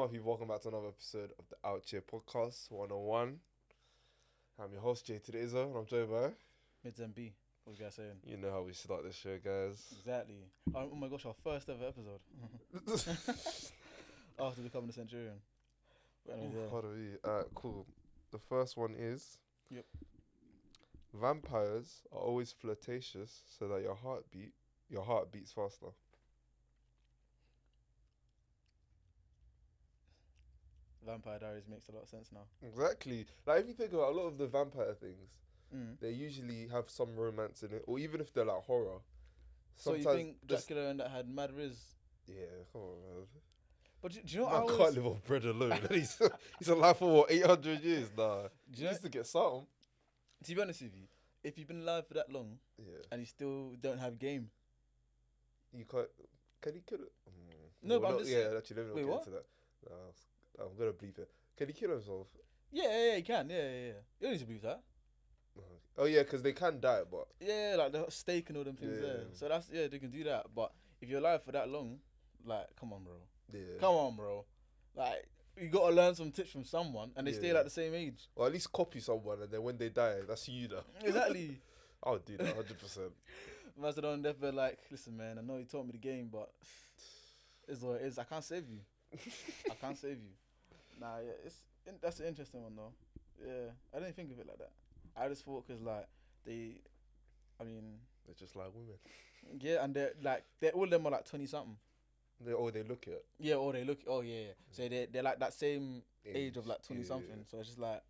up, people? Welcome back to another episode of the Out Here Podcast 101. I'm your host, Jay Izzo, and I'm joined by... Mids and B. What was you guys saying? You know how we start this show, guys. Exactly. Oh my gosh, our first ever episode. After becoming a Centurion. But anyway, yeah. Pardon me. Alright, cool. The first one is... Yep. Vampires are always flirtatious so that your heart beats faster. Vampire Diaries makes a lot of sense now. Exactly. Like, if you think about a lot of the vampire things, Mm. they usually have some romance in it, or even if they're like horror. So you Sometimes think just- Dracula and that had mad riz? Yeah, come on, man. But do you know Man I can't always... live on bread alone. he's alive for what, 800 years? Nah. Do He you know, needs to get something. to be honest with you, if you've been alive for that long Yeah. and you still don't have game... You can't. Can he kill it? No, but I'm just Yeah, saying- actually, let me not Wait, get what? into that. Nah, I'm going to bleep it. Can he kill himself? Yeah, you can. Yeah. You don't need to believe that. Oh, yeah, because they can die, but. Yeah, like the steak and all them things there. Yeah. So that's, yeah, they can do that. But if you're alive for that long, like, come on, bro. Yeah. Come on, bro. Like, you got to learn some tips from someone and they stay Yeah. like the same age. Or at least copy someone, and then when they die, that's you, though. Exactly. I'll do that 100%. Man said on deathbed, like, listen, man, I know you taught me the game, but it's what it is. I can't save you. I can't save you. Nah, yeah, that's an interesting one, though. Yeah, I didn't think of it like that. I just thought because, like, They're just like women. yeah, and they're all of them are like 20-something. They look it. Yeah, or they look, yeah. So they're like that same age of like 20-something. Yeah. So it's just like,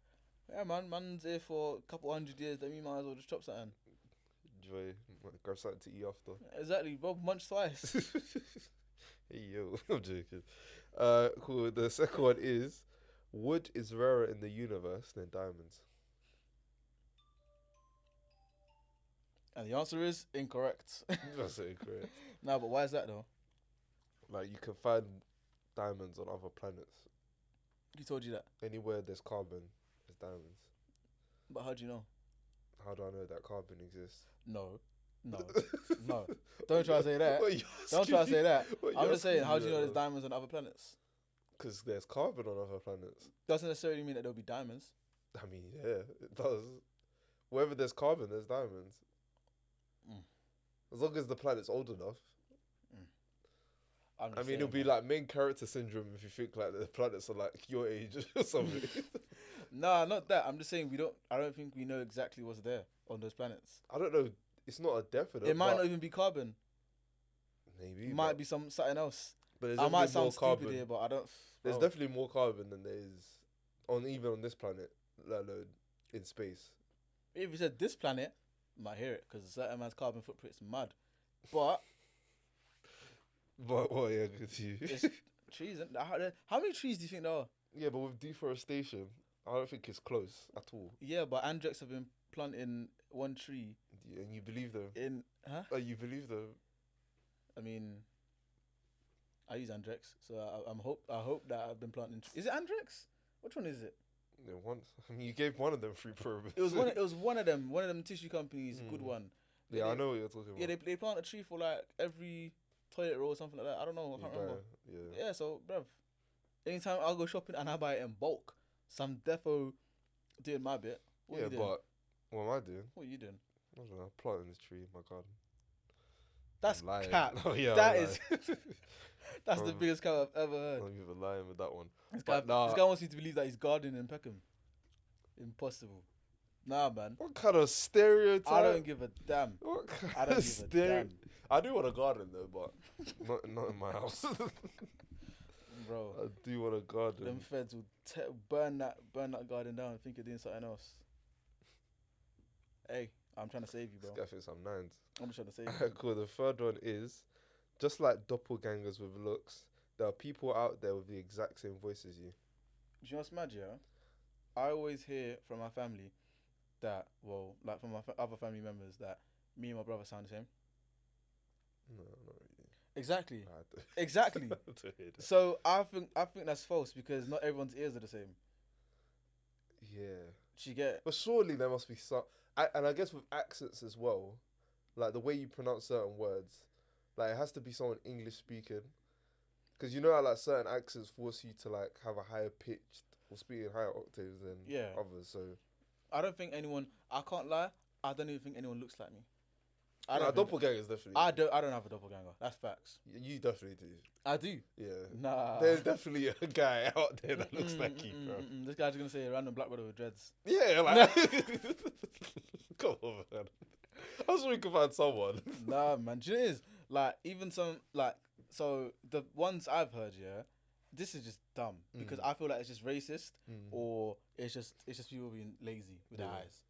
yeah, man's here for a couple 100 years, then we might as well just chop something. Enjoy. Grab something to eat after. Exactly, bro, munch twice. Hey, yo. I'm joking. Cool. The second one is... Wood is rarer in the universe than diamonds. And the answer is incorrect. That's incorrect. No, but why is that though? Like, you can find diamonds on other planets. Who told you that? Anywhere there's carbon, there's diamonds. But how do you know? How do I know that carbon exists? No. Don't try to say that. What are you Don't try to say that. What are I'm you just saying, asking how do you know me there's diamonds on other planets? Because there's carbon on other planets. Doesn't necessarily mean that there'll be diamonds. I mean, yeah, it does. Wherever there's carbon, there's diamonds. Mm. As long as the planet's old enough. I'm I just mean, it'll saying, be like main character syndrome if you think like the planets are like your age or something. Nah, not that. I'm just saying I don't think we know exactly what's there on those planets. I don't know. It's not a definite. It might but not even be carbon. Maybe. It might be something else. But there's I might definitely more sound stupid carbon. here, but I don't. There's bro. definitely more carbon than there is even on this planet, let alone in space. If you said this planet, you might hear it because a certain man's carbon footprint's mad. But But well, yeah, good to you. it's trees. How many trees do you think there are? Yeah, but with deforestation, I don't think it's close at all. Yeah, but Andrex have been planting one tree Yeah, and you believe them? in. Huh? You believe them? I mean, I use Andrex, so I hope that I've been planting. Is it Andrex? Which one is it? Yeah, you gave one of them free probes. It was one of them. One of them tissue companies. Good one. Yeah, I they- know what you're talking about. Yeah, they plant a tree for like every toilet roll or something like that. I don't know. I can't remember. Yeah. Yeah, so bruv, anytime I'll go shopping and I buy it in bulk, so I'm defo doing my bit. What Yeah, you doing? but what am I doing? What are you doing? I don't know. I'm planting this tree in my garden. That's I'm lying. cap. Oh, yeah, That I'm is. That's the Um, biggest cap I've ever heard. I'm even lying with that one. This guy, but nah. this guy wants you to believe that he's gardening in Peckham. Impossible. Nah, man. What kind of stereotype? I don't give a damn. What kind I don't of give a damn, I do want a garden though, but not in my house. bro. I do want a garden. Them feds will burn that garden down and think you're doing something else. Hey, I'm trying to save you, This bro. guy thinks I'm nines. I'm just trying to save you. Cool. The third one is, just like doppelgangers with looks, there are people out there with the exact same voice as you. Do you know what's mad, yeah? I always hear from my family that, well, like from my other family members, that me and my brother sound the same. No, not really. Exactly. I don't- Exactly. I don't hear that. So I think that's false because not everyone's ears are the same. Yeah. Do you get? But surely there must be some, and I guess with accents as well, like the way you pronounce certain words, like it has to be someone English speaking. Because you know how like certain accents force you to like have a higher pitched or speak in higher octaves than others. So I don't think anyone. I can't lie. I don't even think anyone looks like me. doppelgangers definitely. I don't have a doppelganger. That's facts. You definitely do. I do. Yeah. Nah. There's definitely a guy out there that looks like you, bro. This guy's gonna say a random black brother with dreads. Yeah, like. Come on, man. I was sure we could find someone. Nah, man. Do you know what it is? Like, even some, like, so the ones I've heard, yeah, this is just dumb because I feel like it's just racist or it's just people being lazy with their eyes.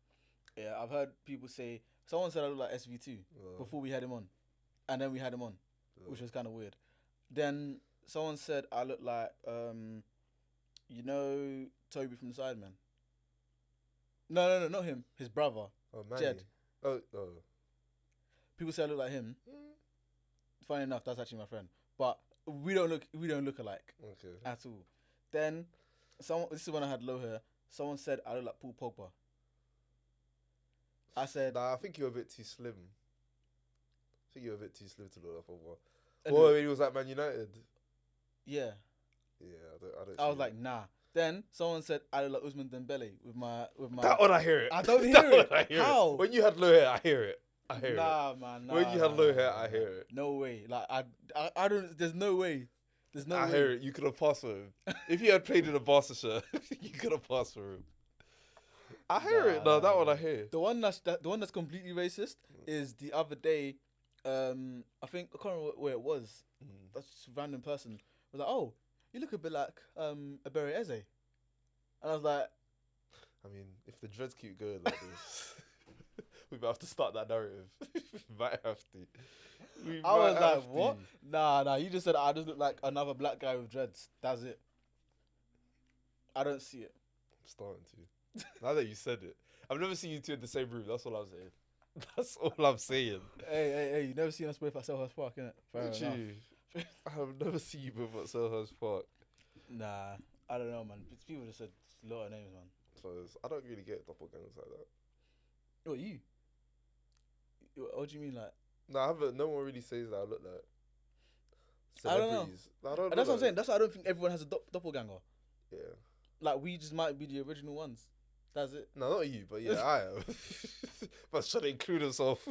Yeah, I've heard people say, someone said I look like SV2 before we had him on, and then we had him on, which was kind of weird. Then someone said I look like, you know, Toby from the Sidemen. No, not him. His brother, Jed. Oh. People say I look like him. Funny enough, that's actually my friend. But we don't look alike at all. Then this is when I had low hair. Someone said I look like Paul Pogba. I said, nah, I think you're a bit too slim. To look like Pogba. Or when he was at Man United. Yeah. Yeah, I don't. I was like, nah. Then someone said I look like Usman Dembele with my. That one I hear it. I don't hear it. How? When you had low hair, I hear it. Nah, man. Nah, when you had low hair, I hear it. No way. Like I don't. There's no way. I hear it. You could have passed for him. If you had played in a Barca shirt, you could have passed for him. I hear it. No, that one I hear. The one that's completely racist is the other day. I think I can't remember where it was. That's just a random person was like, "Oh, you look a bit like B.A.B.Y Eze," and I was like, I mean, if the dreads keep going like this, we might have to start that narrative. We might have to. I was like, what? Nah. You just said I just look like another black guy with dreads. That's it. I don't see it. I'm starting to. Now that you said it, I've never seen you two in the same room. That's all I'm saying. That's all I'm saying. Hey, you never seen us both at Selhurst Park, innit? Fair enough. I've never seen you both at Selhurst Park. Nah, I don't know, man. People just said a lot of names, man. So I don't really get doppelgangers like that. What, you? What do you mean, like? No, I haven't. No one really says that I look like celebrities. I don't know. That's what I'm saying. That's why I don't think everyone has a doppelganger. Yeah. Like, we just might be the original ones. That's it. No, not you, but yeah, I am. But trying to include herself.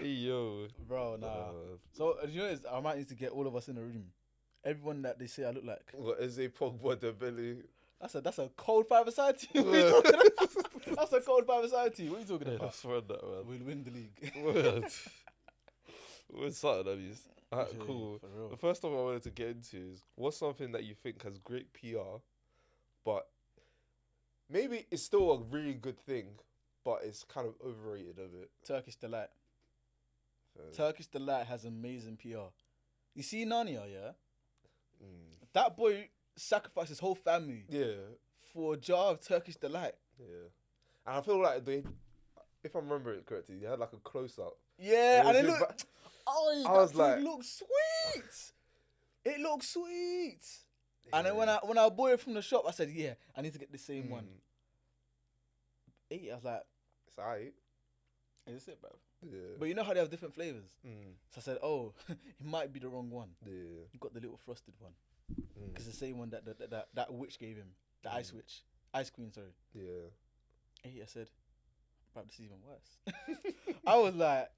Yo. Bro, nah. So, you know what it is? I might need to get all of us in a room. Everyone that they say I look like. What, is a Pogba, Dembele? That's a cold five-a-side team. What are you talking about? That's a cold five-a-side team. What are you talking about? I swear that, man. We'll win the league. We're starting at least. Alright, cool. The first topic I wanted to get into is, what's something that you think has great PR, but maybe it's still a really good thing, but it's kind of overrated a bit? Turkish Delight. Turkish Delight has amazing PR. You see Narnia, yeah? That boy sacrificed his whole family for a jar of Turkish Delight. Yeah. And I feel like if I remember it correctly, they had like a close-up. Yeah, and it looked... I was like... It looks sweet! It looks sweet! Yeah. And then when I bought it from the shop, I said, yeah, I need to get the same one. I was like... It's alright. Is this it, bro? Yeah. But you know how they have different flavours? So I said, oh, it might be the wrong one. Yeah. You got the little frosted one. Because the same one that witch gave him. The ice witch. Ice queen, sorry. Yeah. I said, bro, this is even worse. I was like...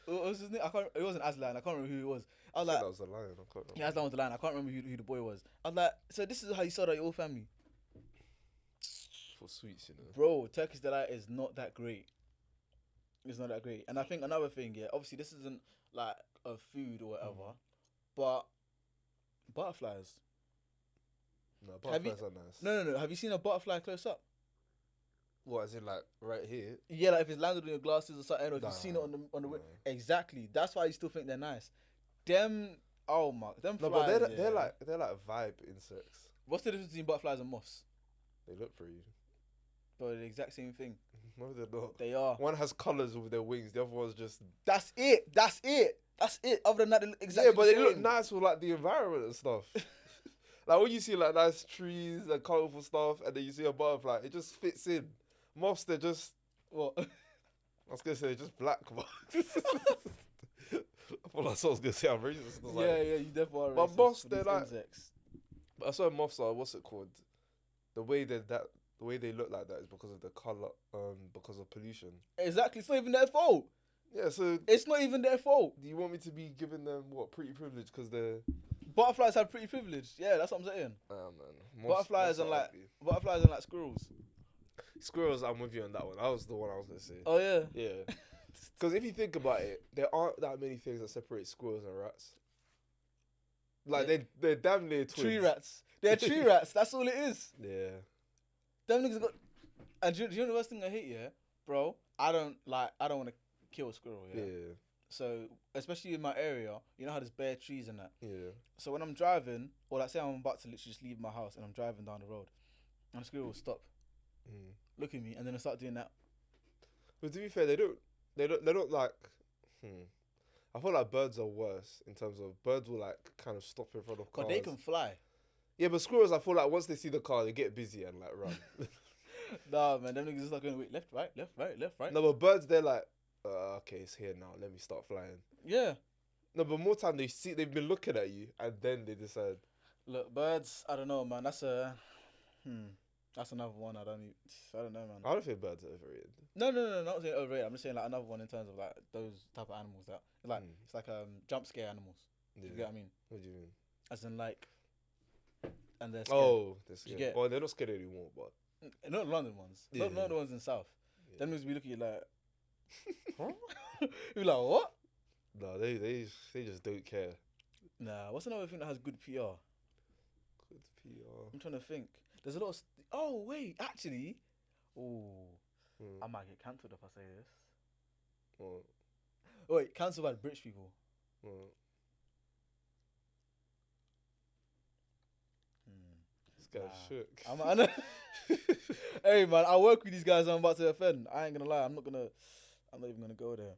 what was his name? It wasn't Aslan. I can't remember who it was. I was like, that was the lion. I can't remember. Yeah, Aslan was the lion. I can't remember who the boy was. I was like, so this is how you sold out your whole family? For sweets, you know. Bro, Turkish Delight is not that great. It's not that great. And I think another thing, yeah, obviously this isn't like a food or whatever, but butterflies. No, butterflies are nice. No. Have you seen a butterfly close up? What, as in like right here? Yeah, like if it's landed on your glasses or something, or if you've seen it on the way. Exactly. That's why you still think they're nice. Them flies. No, but they're like vibe insects. What's the difference between butterflies and moths? They look pretty. But the exact same thing. No, they're not. They are. One has colours with their wings. The other one's just. That's it. Other than that, they look exactly. Yeah, but the they same. look nice with like the environment and stuff. Like when you see like nice trees and colourful stuff, and then you see a butterfly, it just fits in. Moths, they're just what? I was gonna say they're just black, but I thought that's what I was gonna say. I'm racist. Yeah, you definitely are My racist. boss, for they're these like- insects. I saw moths are what's it called? The way they look like that is because of the color, because of pollution. Exactly, it's not even their fault. Yeah, so It's not even their fault. do you want me to be giving them what pretty privilege because they're Butterflies have pretty privilege. Yeah, that's what I'm saying. man? Butterflies and are like ugly. butterflies and like squirrels. Squirrels. I'm with you on that one. That was the one I was gonna say. Oh yeah. Yeah, because if you think about it, there aren't that many things that separate squirrels and rats. Like they're damn near twins. Tree rats. They're tree rats. That's all it is. Yeah. Them niggas got. And do you know the worst thing I hate? Yeah, bro. I don't want to kill a squirrel. Yeah. Yeah. So especially in my area, you know how there's bare trees and that. Yeah. So when I'm driving, or like say I'm about to literally just leave my house and I'm driving down the road, and the squirrel will stop, look at me, and then I start doing that. But to be fair, they don't like. I feel like birds are worse in terms of birds will like kind of stop in front of cars. But they can fly. Yeah, but squirrels, I feel like once they see the car, they get busy and like run. Nah, man, them niggas just like going wait, left, right, left, right, left, right. No, but birds, they're like, okay, it's here now. Let me start flying. Yeah. No, but more time they've been looking at you and then they decide. Look, birds. I don't know, man. That's another one. I don't know, man. I don't think birds are overrated. No, not saying overrated. I'm just saying like another one in terms of like those type of animals that like it's like jump scare animals. Yeah. You get what I mean? What do you mean? As in like, and they're scared. Oh, they're scared. get- Well, they're not scared anymore, but Not the London ones. Yeah. Not the ones in South. yeah. Them niggas be looking at you like, huh? You like what? No, they just don't care. Nah. What's another thing that has good PR? Good PR. I'm trying to think. There's a lot of. Oh wait, actually. Oh, Hmm. I might get cancelled if I say this. What? Oh, wait, cancelled by the British people. What? This guy's shook. I know. Hey man, I work with these guys I'm about to offend. I ain't gonna lie, I'm not even gonna go there.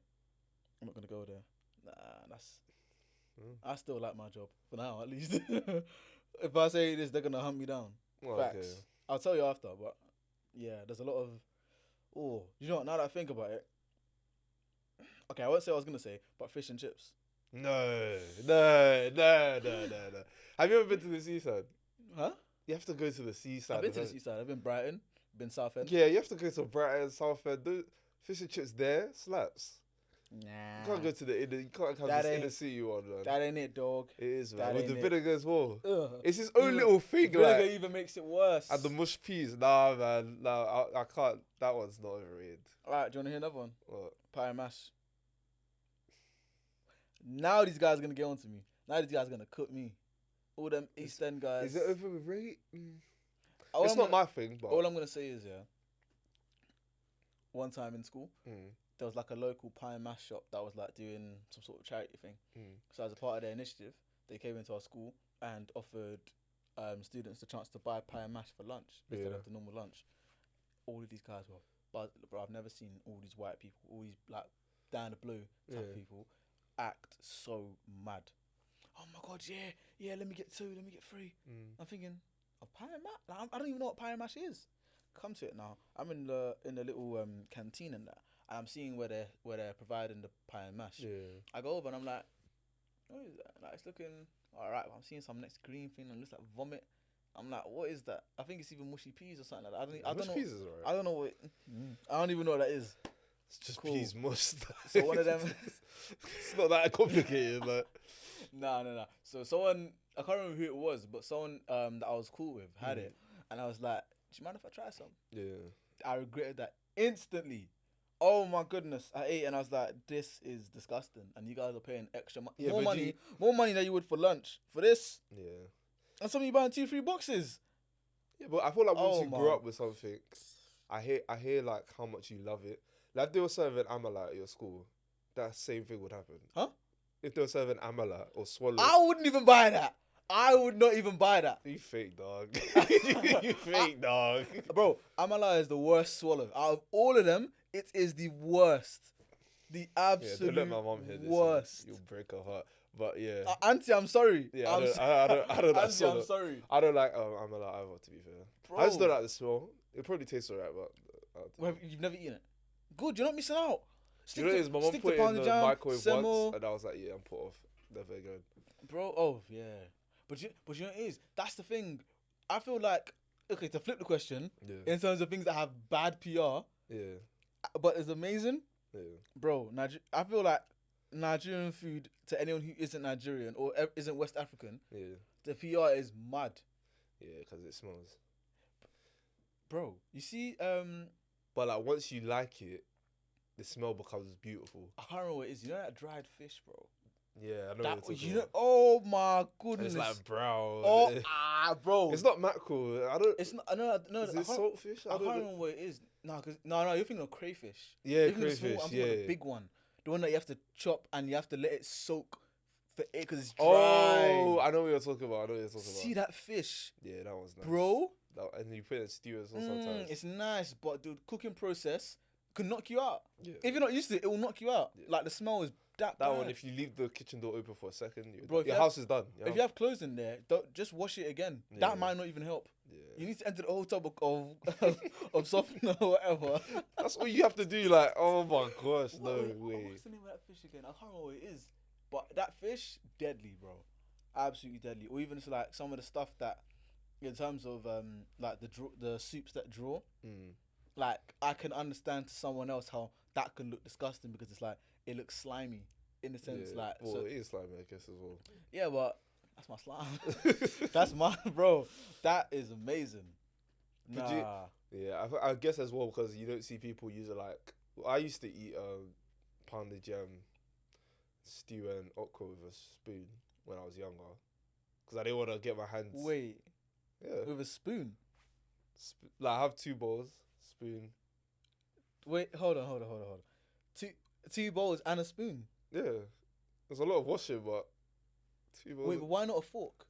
I'm not gonna go there. Nah, that's I still like my job. For now at least. If I say this, they're gonna hunt me down. Well, Facts. okay. I'll tell you after, but yeah, there's a lot of you know what, now that I think about it. Okay, I won't say what I was gonna say, but fish and chips. No. Have you ever been to the seaside? Huh? You have to go to the seaside. I've been to the seaside, I've been Brighton, been Southend. Yeah, you have to go to Brighton, Southend. Those fish and chips there slaps. Nah. You can't go to the inner. You can't have That this ain't- inner city one, man. That ain't it, dog. It is, man. that With the ain't it. vinegar as well. Ugh. It's his own Even- little thing, Vinegar like. even makes it worse. And the mush peas, nah, man. Nah, I can't. That one's not overrated. Alright, do you want to hear another one? What? Pie and mash. Now these guys are gonna get onto me. Now these guys are gonna cook me. All them East End guys. Is it overrated? All It's I'm not gonna- my thing, but. All I'm gonna say is, yeah. One time in school, Mm, there was like a local pie and mash shop that was like doing some sort of charity thing. mm. So as a part of their initiative, they came into our school and offered students the chance to buy pie and mash for lunch instead Yeah. of the normal lunch. All of these guys were, but bro, I've never seen all these white people, all these like down the blue type Yeah. people act so mad. Oh my god, yeah, let me get 2, let me get 3. Mm. I'm thinking, a pie and mash? Like, I don't even know what pie and mash is. Come to it now. I'm in the little canteen and that. And I'm seeing where they're providing the pie and mash. Yeah. I go over and I'm like, what is that? Like, it's looking alright. I'm seeing some next green thing and it looks like vomit. I'm like, what is that? I think it's even mushy peas or something like that. I don't Mush know. peas is alright. I don't know what. I don't even know what that is. It's just Cool. peas mush. So one of them. It's not that complicated, like. Nah. So someone, I can't remember who it was, but someone that I was cool with had it, and I was like, "Do you mind if I try some?" Yeah. I regretted that instantly. Oh my goodness, I ate and I was like, "This is disgusting," and you guys are paying extra Yeah, more but money, more money than you would for lunch for this, Yeah. and some of you buying 2-3 boxes. Yeah, but I feel like once Oh you my- grow up with something, I hear like how much you love it. Like if they were serving amala at your school, that same thing would happen. Huh? If they were serving amala or swallow. I wouldn't even buy that. I would not even buy that. You fake dog. You fake dog. Bro, amala is the worst swallow. Out of all of them, it is the worst. The Yeah, absolute don't let my mom hear this. worst. You'll break her heart. But yeah. Auntie, I'm sorry. Yeah, I'm I don't like Auntie, swallow. I'm sorry. I don't like amala either, to be fair. I just Bro. don't like the smell. It probably tastes alright, but Well, you've never eaten it. Good, you're not missing out. You know what it is? My mum stick put to it in pound the jam, microwave semo. once, and I was like, yeah, I'm put off. Never again. Bro, oh yeah. But you know what it is? That's the thing. I feel like, okay, to flip the question, Yeah. in terms of things that have bad PR, Yeah. but it's amazing, Yeah. bro. I feel like Nigerian food, to anyone who isn't Nigerian or isn't West African, Yeah. the PR is mad, Yeah, because it smells. bro. You see, But like once you like it, the smell becomes beautiful. I can't remember what it is. You know that dried fish, bro. Yeah, I know That what you're talking you know. about. Oh my And goodness. it's like brown. Oh bro. It's not mackerel. I don't. It's not. No. Is I it can't- saltfish? I I can't don't know. remember what it is. No, no. You're thinking of crayfish. Yeah, You're thinking of the crayfish. small- I'm talking about Yeah. the big one, the one that you have to chop and you have to let it soak for it because it's dry. Oh, I know what you're talking about. See that fish, Yeah, that was nice. bro? And you put it in stew as well sometimes. It's nice, but the cooking process can knock you out. Yeah. If you're not used to it, it will knock you out. Yeah. Like the smell is that That bad. one, if you leave the kitchen door open for a second, Bro, if your you house is done. if you have clothes in there, don't just wash it again. Yeah. That might not even help. Yeah. You need to enter the whole tub of softener or whatever. That's all you have to do. Like, oh my gosh, no way. What's the name of that fish again? I can't remember what it is. But that fish, deadly, bro. Absolutely deadly. Or even it's like some of the stuff that, in terms of like the soups that draw, like I can understand to someone else how that can look disgusting because it's like it looks slimy in the sense like. Well, So, it is slimy, I guess, as well. yeah, but that's my slime. That's my bro. That is amazing. But you- Nah. Yeah, I guess as well because you don't see people use it like. I used to eat pounded jam, stew and okra with a spoon when I was younger, because I didn't want to get my hands. Wait, Yeah. with a spoon. Like I have 2 bowls, spoon. Wait, hold on. Two bowls and a spoon. Yeah, there's a lot of washing, but 2 bowls. Wait, but why not a fork?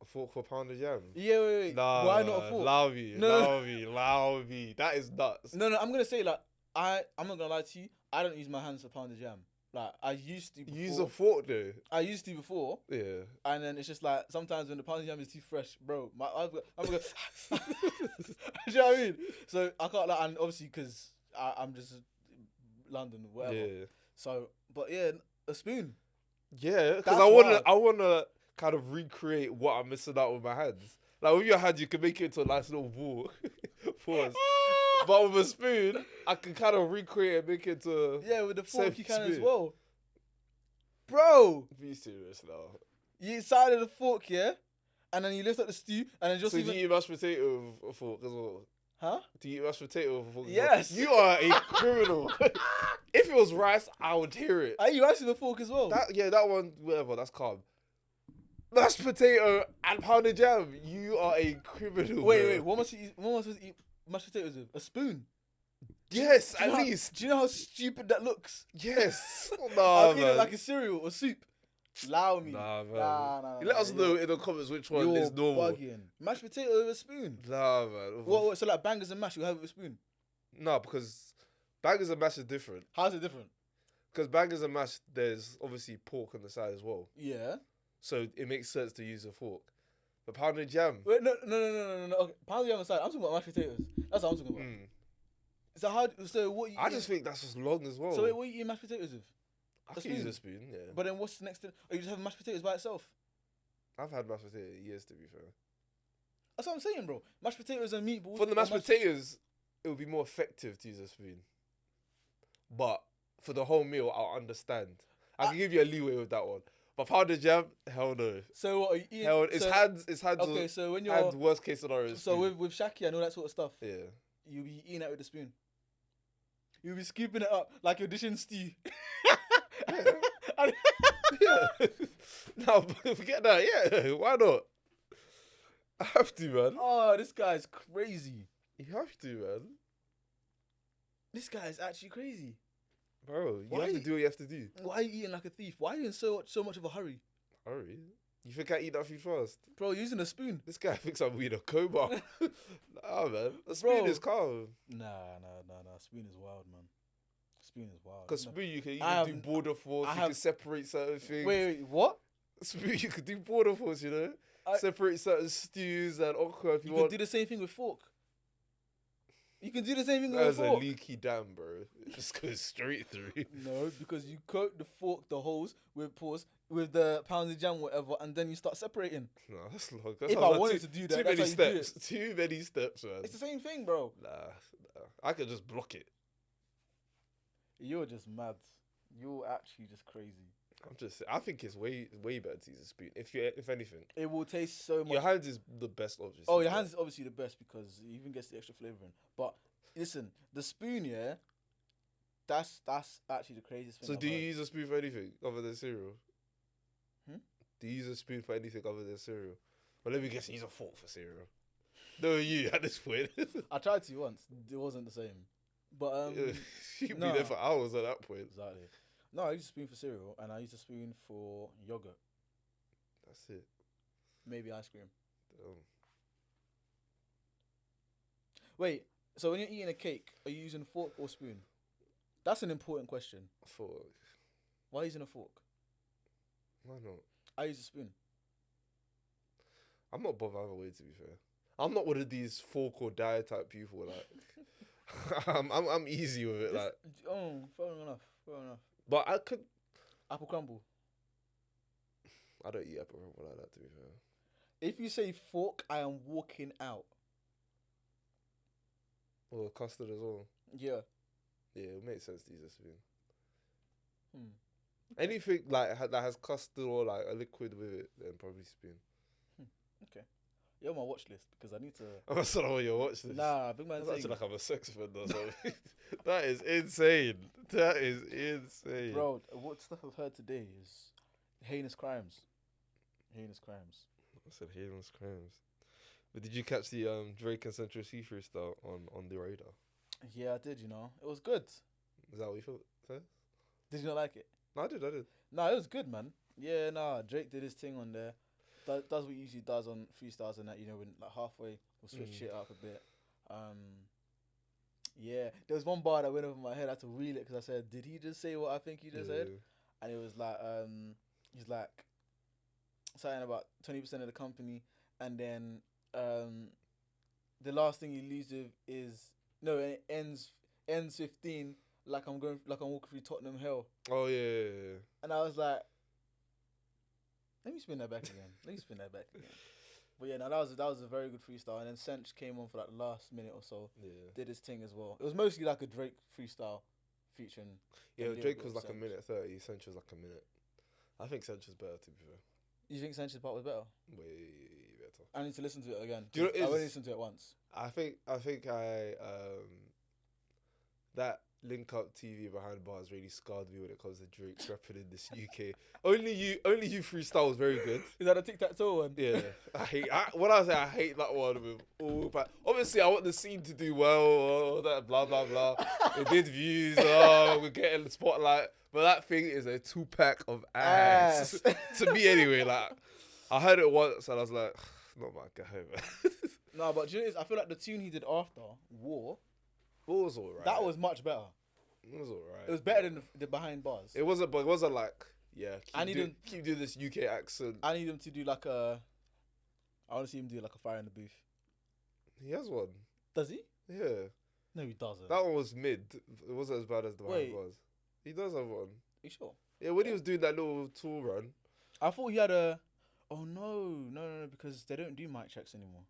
A fork for pounded jam. Yeah, wait. Nah, Why not a fork? Allow me. That is nuts. No, I'm gonna say like I'm not gonna lie to you. I don't use my hands for pounded jam. Like I used to. Before. Use a fork though. I used to before, Yeah. and then it's just like sometimes when the pounded jam is too fresh, bro. I'm gonna. Do you know what I mean? So I can't like, and obviously because I'm just London, whatever. Yeah. So, but yeah, a spoon. Yeah, because That's I wanna kind of recreate what I'm missing out with my hands. Like with your hands, you can make it into a nice little ball. Pause. But with a spoon, I can kind of recreate and make it into. Yeah, with the fork you can as spoon. well. Bro, Be serious now. you side of the fork, yeah, and then you lift up the stew, and then just So even, do you eat mashed potato with a fork as well? huh? Do you eat mashed potato with a fork? as well? Yes. You are a criminal. If it was rice, I would hear it. Are you actually the fork as well? That one, whatever, that's calm. Mashed potato and pounded jam. You are a criminal. Wait, bro. what am I supposed to eat mashed potatoes with? A spoon? Yes, Do you at know how- least. Do you know how stupid that looks? Yes. I'll Nah, eat it man. like a cereal or soup. Allow me. Nah, man. Nah. You let us know in the comments which one You're is normal. bugging. Mashed potato with a spoon. Nah, man. What, so like bangers and mash, you have it with a spoon. Nah, because bangers and mash is different. How's it different? Because bangers and mash, there's obviously pork on the side as well. Yeah. So it makes sense to use a fork. But pounded jam. Wait, no. Okay, pound the other side. I'm talking about mashed potatoes. That's what I'm talking about. So how? So what? You I eat- just think that's just long as well. So wait, what you eating mashed potatoes with? I a can use spoon? a spoon, yeah. But then what's next to? Are you just having mashed potatoes by itself? I've had mashed potato years, to be fair. That's what I'm saying, bro. Mashed potatoes and meatballs. For the or mashed potatoes, it would be more effective to use a spoon. But for the whole meal, I'll understand. I can give you a leeway with that one. But pounded jam, hell no. So what are you eating? Hell, it's so, hands. Okay, so when you're And worst case scenario. so with shaki and all that sort of stuff, yeah. you'll be eating that with a spoon. You'll be scooping it up like you're dishing stew. Yeah. No, forget that. Yeah, why not? I have to, man. Oh, this guy's crazy. You have to, man. This guy is actually crazy. Bro, you Why have to you- do what you have to do. Why are you eating like a thief? Why are you in so much of a hurry? Hurry. You think I eat that food fast? Bro, you're using a spoon. This guy thinks I'm in a coma. Nah, man. A spoon Bro. is calm. Nah. Spoon is wild, man. Spoon is wild. Because spoon, you can I even do have- border force. I You have- can separate certain things. Wait, what? Spoon, you could do border force, you know? I- Separate certain stews and okra if you You could want. do the same thing with fork. You can do the same thing with That a is a fork. leaky dam, bro. It just goes straight through. No, because you coat the fork, the holes with the pounded jam, whatever, and then you start separating. No, that's long. That If sounds I like wanted to do that, too that's many how you do steps. Too many steps, man. It's the same thing, bro. Nah, I could just block it. You're just mad. You're actually just crazy. I think it's way better to use a spoon. If anything, It will taste so much. your hands is the best, obviously. Oh, your hands is obviously the best because it even gets the extra flavor in. But listen, the spoon, yeah, that's actually the craziest thing. So I've do you heard. use a spoon for anything other than cereal? Hmm? Do you use a spoon for anything other than cereal? Well, let me guess, you use a fork for cereal. No, you at this point. I tried to once. It wasn't the same. But You'd no. be there for hours at that point. Exactly. No, I use a spoon for cereal and I use a spoon for yogurt. That's it. Maybe ice cream. Um, Wait, so when you're eating a cake, are you using a fork or spoon? That's an important question. fork. Why are you using a fork? Why not? I use a spoon. I'm not bothered either way, to be fair. I'm not one of these fork or die type people. Like, I'm easy with it. Like, Fair enough. Fair enough. but I could. Apple crumble. I don't eat apple crumble like that, to be fair. If you say fork, I am walking out. Or custard as well. Yeah. Yeah, it makes sense to use a spoon. Hmm. Anything like that has custard or like a liquid with it, then probably spoon. Okay. You're on my watch list because I need to. I'm sorry when you watch this. Nah, big man That's saying. actually like I'm a sex offender or something. That is insane. That is insane. Bro, what stuff I've heard today is heinous crimes. Heinous crimes. I said heinous crimes. But did you catch the Drake and Central C freestyle on the radar? Yeah, I did, you know. It was good. Is that what you thought? Sir? Did you not like it? No, I did. No, it was good, man. Yeah, nah, Drake did his thing on there. Does what he usually does on freestyles and that, you know, when like halfway we'll switch shit up a bit. Yeah, there was one bar that went over my head. I had to reel it because I said, "Did he just say what I think he just said?" And it was like, he's like something about 20% of the company, and then the last thing he leaves with is no, and it ends 15 like I'm walking through Tottenham Hell. Oh yeah. And I was like, let me spin that back again. But yeah, no, that was a very good freestyle. And then Sench came on for like the last minute or so. Yeah. Did his thing as well. It was mostly like a Drake freestyle featuring. Yeah, the Drake lyric was of like a Sench. minute 30. Sench was like a minute. I think Sench is better, to be fair. You think Sench's part was better? Way better. I need to listen to it again. Do you know what it I only is? listened to it once. I think that link up TV behind bars really scarred me when it comes to Drake rapping in this UK. Only you freestyle was very good. Is that a tic-tac-toe one? Yeah, I hate that one with all. But obviously, I want the scene to do well. All that blah blah blah. It did views. We're getting the spotlight. But that thing is a 2-pack of ass. To me, anyway. Like, I heard it once and I was like, not my guy, man. No, but do you know what it is? I feel like the tune he did after War, It was alright. that was much better. It was alright. It was better than the behind bars. It wasn't, but it wasn't like, yeah. I need him- keep doing this UK accent. I need him to do like a. I want to see him do like a fire in the booth. He has one. Does he? Yeah. No, he doesn't. That one was mid. It wasn't as bad as the behind Wait. bars. He does have one. you sure? Yeah, when he was doing that little tour run. I thought he had a. Oh no, because they don't do mic checks anymore.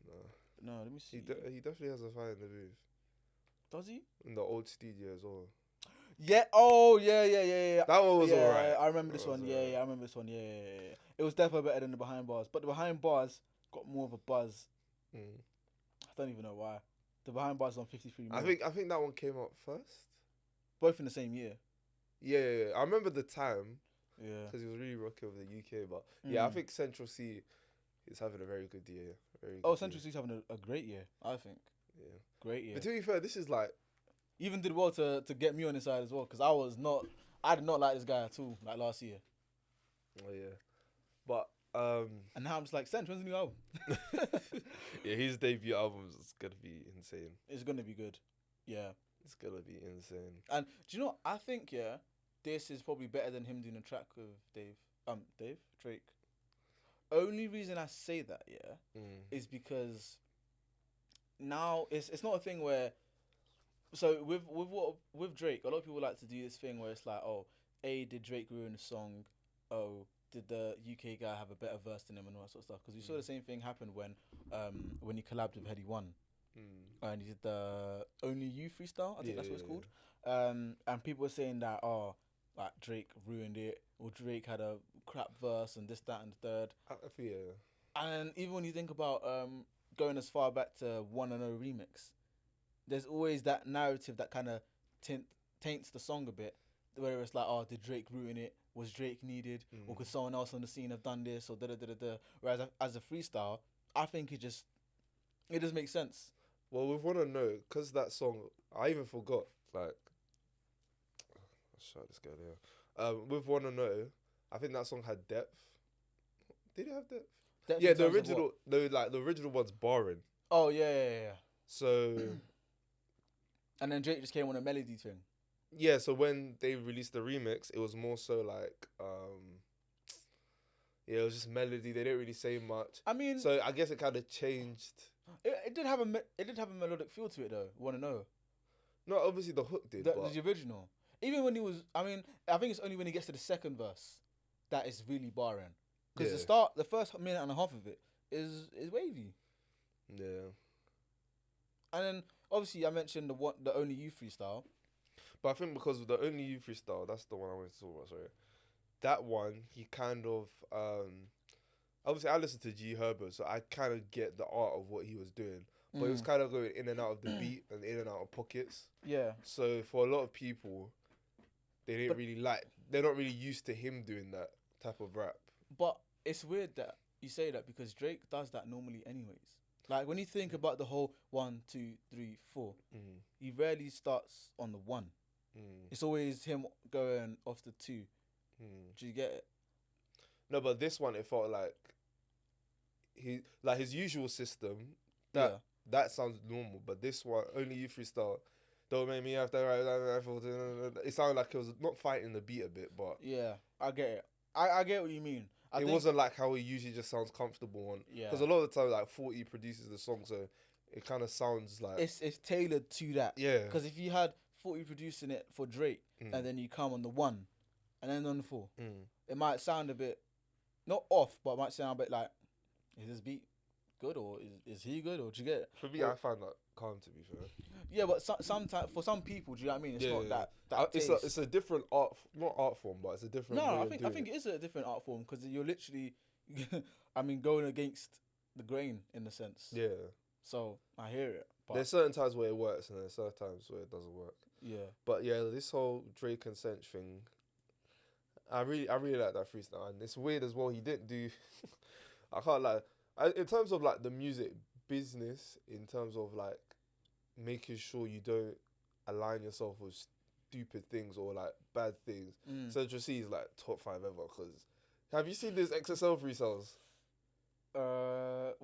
No. No, let me see. He definitely has a fire in the booth. Does he? In the old studio as well. Yeah. Oh yeah. That one was yeah, alright. I remember this That was one. alright. Yeah, I remember this one. Yeah. It was definitely better than the behind bars, but the behind bars got more of a buzz. Mm. I don't even know why. The behind bars on 53 I million. think that one came out first. Both in the same year. Yeah. I remember the time Yeah. because he was really rocking with the UK. But yeah, I think Central C is having a very good year. Very good Central year. C's having a great year. I think. Yeah. Great year. But to be fair, this is like. Even did well to get me on his side as well, because I did not like this guy at all, like last year. Oh yeah. But And now I'm just like, Sench, when's the new album? yeah, his debut album is gonna be insane. It's gonna be good. Yeah. It's gonna be insane. And do you know what? I think this is probably better than him doing a track with Drake. Only reason I say that is because now it's not a thing where. So with Drake, a lot of people like to do this thing where it's like, oh, did Drake ruin the song? Oh, did the UK guy have a better verse than him and all that sort of stuff? Because we saw the same thing happen when he collabed with Heady One, and he did the Only You freestyle. I think that's what it's called. And people were saying that like Drake ruined it, or Drake had a crap verse and this, that, and the third. And even when you think about going as far back to 100 remix, there's always that narrative that kind of taints the song a bit, where it's like, oh, did Drake ruin it? Was Drake needed? Or could someone else on the scene have done this? Or da-da-da-da-da. Whereas as a freestyle, I think it just makes sense. Well, we want to know, because that song, I even forgot, like, shut this guy there. With Wanna Know, I think that song had depth. Did it have depth? Yeah, the original one's barring. Oh, yeah. So... And then Drake just came on a melody thing. Yeah, so when they released the remix, it was more so like, it was just melody. They didn't really say much. I mean, so I guess it kind of changed. It did have a melodic feel to it though. Wanna Know? No, obviously the hook did. The original. Even when he was, I think it's only when he gets to the second verse that is really barring. Because the first minute and a half of it is wavy. Yeah. And then obviously I mentioned the Only You freestyle. But I think because of the Only You freestyle, that's the one I wanted to talk about, sorry. That one, he kind of, obviously I listened to G Herbo, so I kind of get the art of what he was doing. But he was kind of going in and out of the beat and in and out of pockets. Yeah. So for a lot of people, they're not really used to him doing that type of rap. But it's weird that you say that because Drake does that normally anyways. Like when you think about the whole 1, 2, 3, 4, he rarely starts on the 1. It's always him going off the 2. Do you get it? No, but this one it felt like his usual system. That sounds normal, but this one, Only You freestyle, don't make me have to. It sounded like it was not fighting the beat a bit, but yeah, I get it. I get what you mean. It wasn't like how he usually just sounds comfortable on. Yeah. Because a lot of the time, like 40 produces the song, so it kind of sounds like it's tailored to that. Yeah. Because if you had 40 producing it for Drake, and then you come on the 1, and then on the 4, it might sound a bit not off, but it might sound a bit like, is this beat good or is he good, or do you get it? For me, I find that calm, to be fair. Yeah, but sometimes for some people, do you know what I mean? It's not that it's a different not art form, but it's a different. No, I think it is a different art form because you're literally, going against the grain in a sense. Yeah. So I hear it. But there's certain times where it works and there's certain times where it doesn't work. Yeah. But yeah, this whole Drake and Sench thing, I really like that freestyle, and it's weird as well. He didn't do. I can't lie. In terms of like the music business, in terms of like making sure you don't align yourself with stupid things or like bad things, Central C is like top 5 ever. Because have you seen this XSL freestyles? For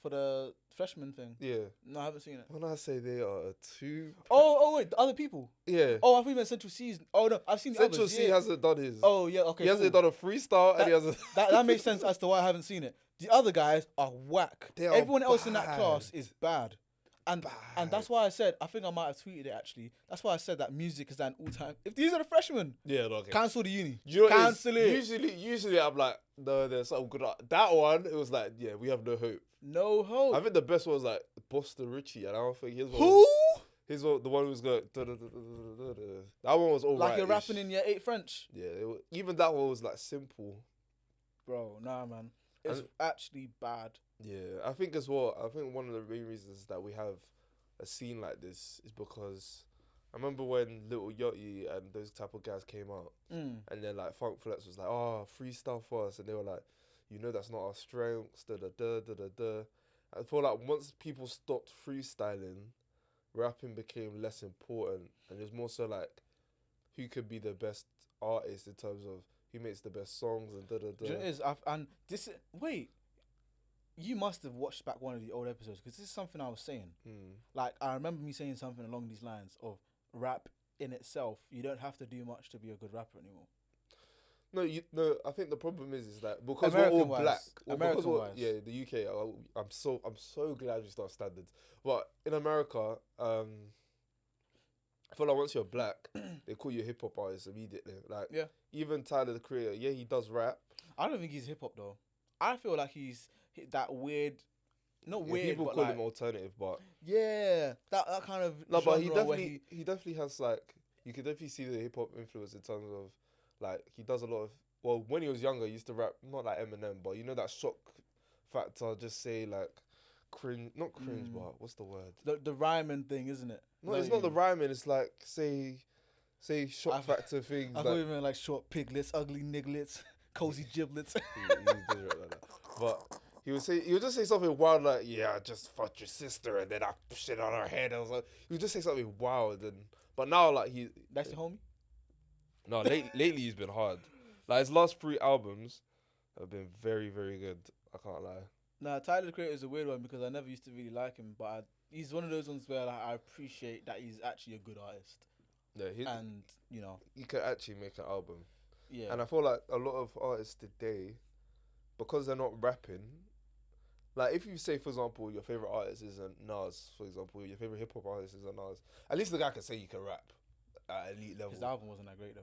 the freshman thing. Yeah. No, I haven't seen it. When I say they are two. Oh wait, the other people. Yeah. Oh, I think you meant Central C's. Oh no, I've seen the Central others. C hasn't done his. Oh yeah, okay. He hasn't done a freestyle, and he hasn't. That makes sense as to why I haven't seen it. The other guys are whack. Everyone else in that class is bad. And that's why I said, I think I might have tweeted it actually. That's why I said that music is an all-time. If these are the freshmen, okay. Cancel the uni. Cancel it. Usually I'm like, no, there's something good. That one, it was like, yeah, we have no hope. No hope. I think the best one was like Busta Richie, and I don't think his one. Who? The one who was going. That one was all like right. You're rapping in year 8 French. Yeah, even that one was like simple. Bro, nah, man. It's actually bad. Yeah, I think as well. I think one of the main reasons that we have a scene like this is because I remember when Lil Yachty and those type of guys came out, and then like Funk Flex was like, "Oh, freestyle for us," and they were like, "That's not our strengths." Da da da da da da. I feel like once people stopped freestyling, rapping became less important, and it was more so like who could be the best artist in terms of who makes the best songs and da da da. Do you know it is? Wait. You must have watched back one of the old episodes because this is something I was saying. Like, I remember me saying something along these lines of rap in itself. You don't have to do much to be a good rapper anymore. No. I think the problem is that because American we're all wise, black. American wise. Yeah, the UK. I'm so glad we start standards. But in America, I feel like once you're black, they call you a hip hop artist immediately. Like, Yeah. even Tyler the Creator, yeah, he does rap. I don't think he's hip hop though. I feel like he's that weird, not Yeah, weird, people but call like, him alternative, but yeah, that kind of no, but genre where he he definitely has like, you can definitely see the hip hop influence in terms of like, he does a lot of, well, when he was younger he used to rap not like Eminem, but you know that shock factor, just say like cringe, not cringe, but what's the word? the rhyming thing, isn't it? No, it's not the rhyming, it's like say shock factor things. I thought you meant like short piglets, ugly nigglets, cozy giblets. He does rap like that. But he would just say something wild like, yeah, I just fucked your sister and then I shit on her head. I was like, he would just say something wild, but now like That's your homie? No, lately he's been hard. Like his last 3 albums have been very, very good. I can't lie. Nah, Tyler the Creator is a weird one because I never used to really like him, but he's one of those ones where like, I appreciate that he's actually a good artist. Yeah, and you know, he could actually make an album. Yeah. And I feel like a lot of artists today, because they're not rapping, like if you say, for example, your favorite artist is a Nas, for example, your favorite hip hop artist is a Nas, at least the guy can say you can rap at elite level. His album wasn't that great though.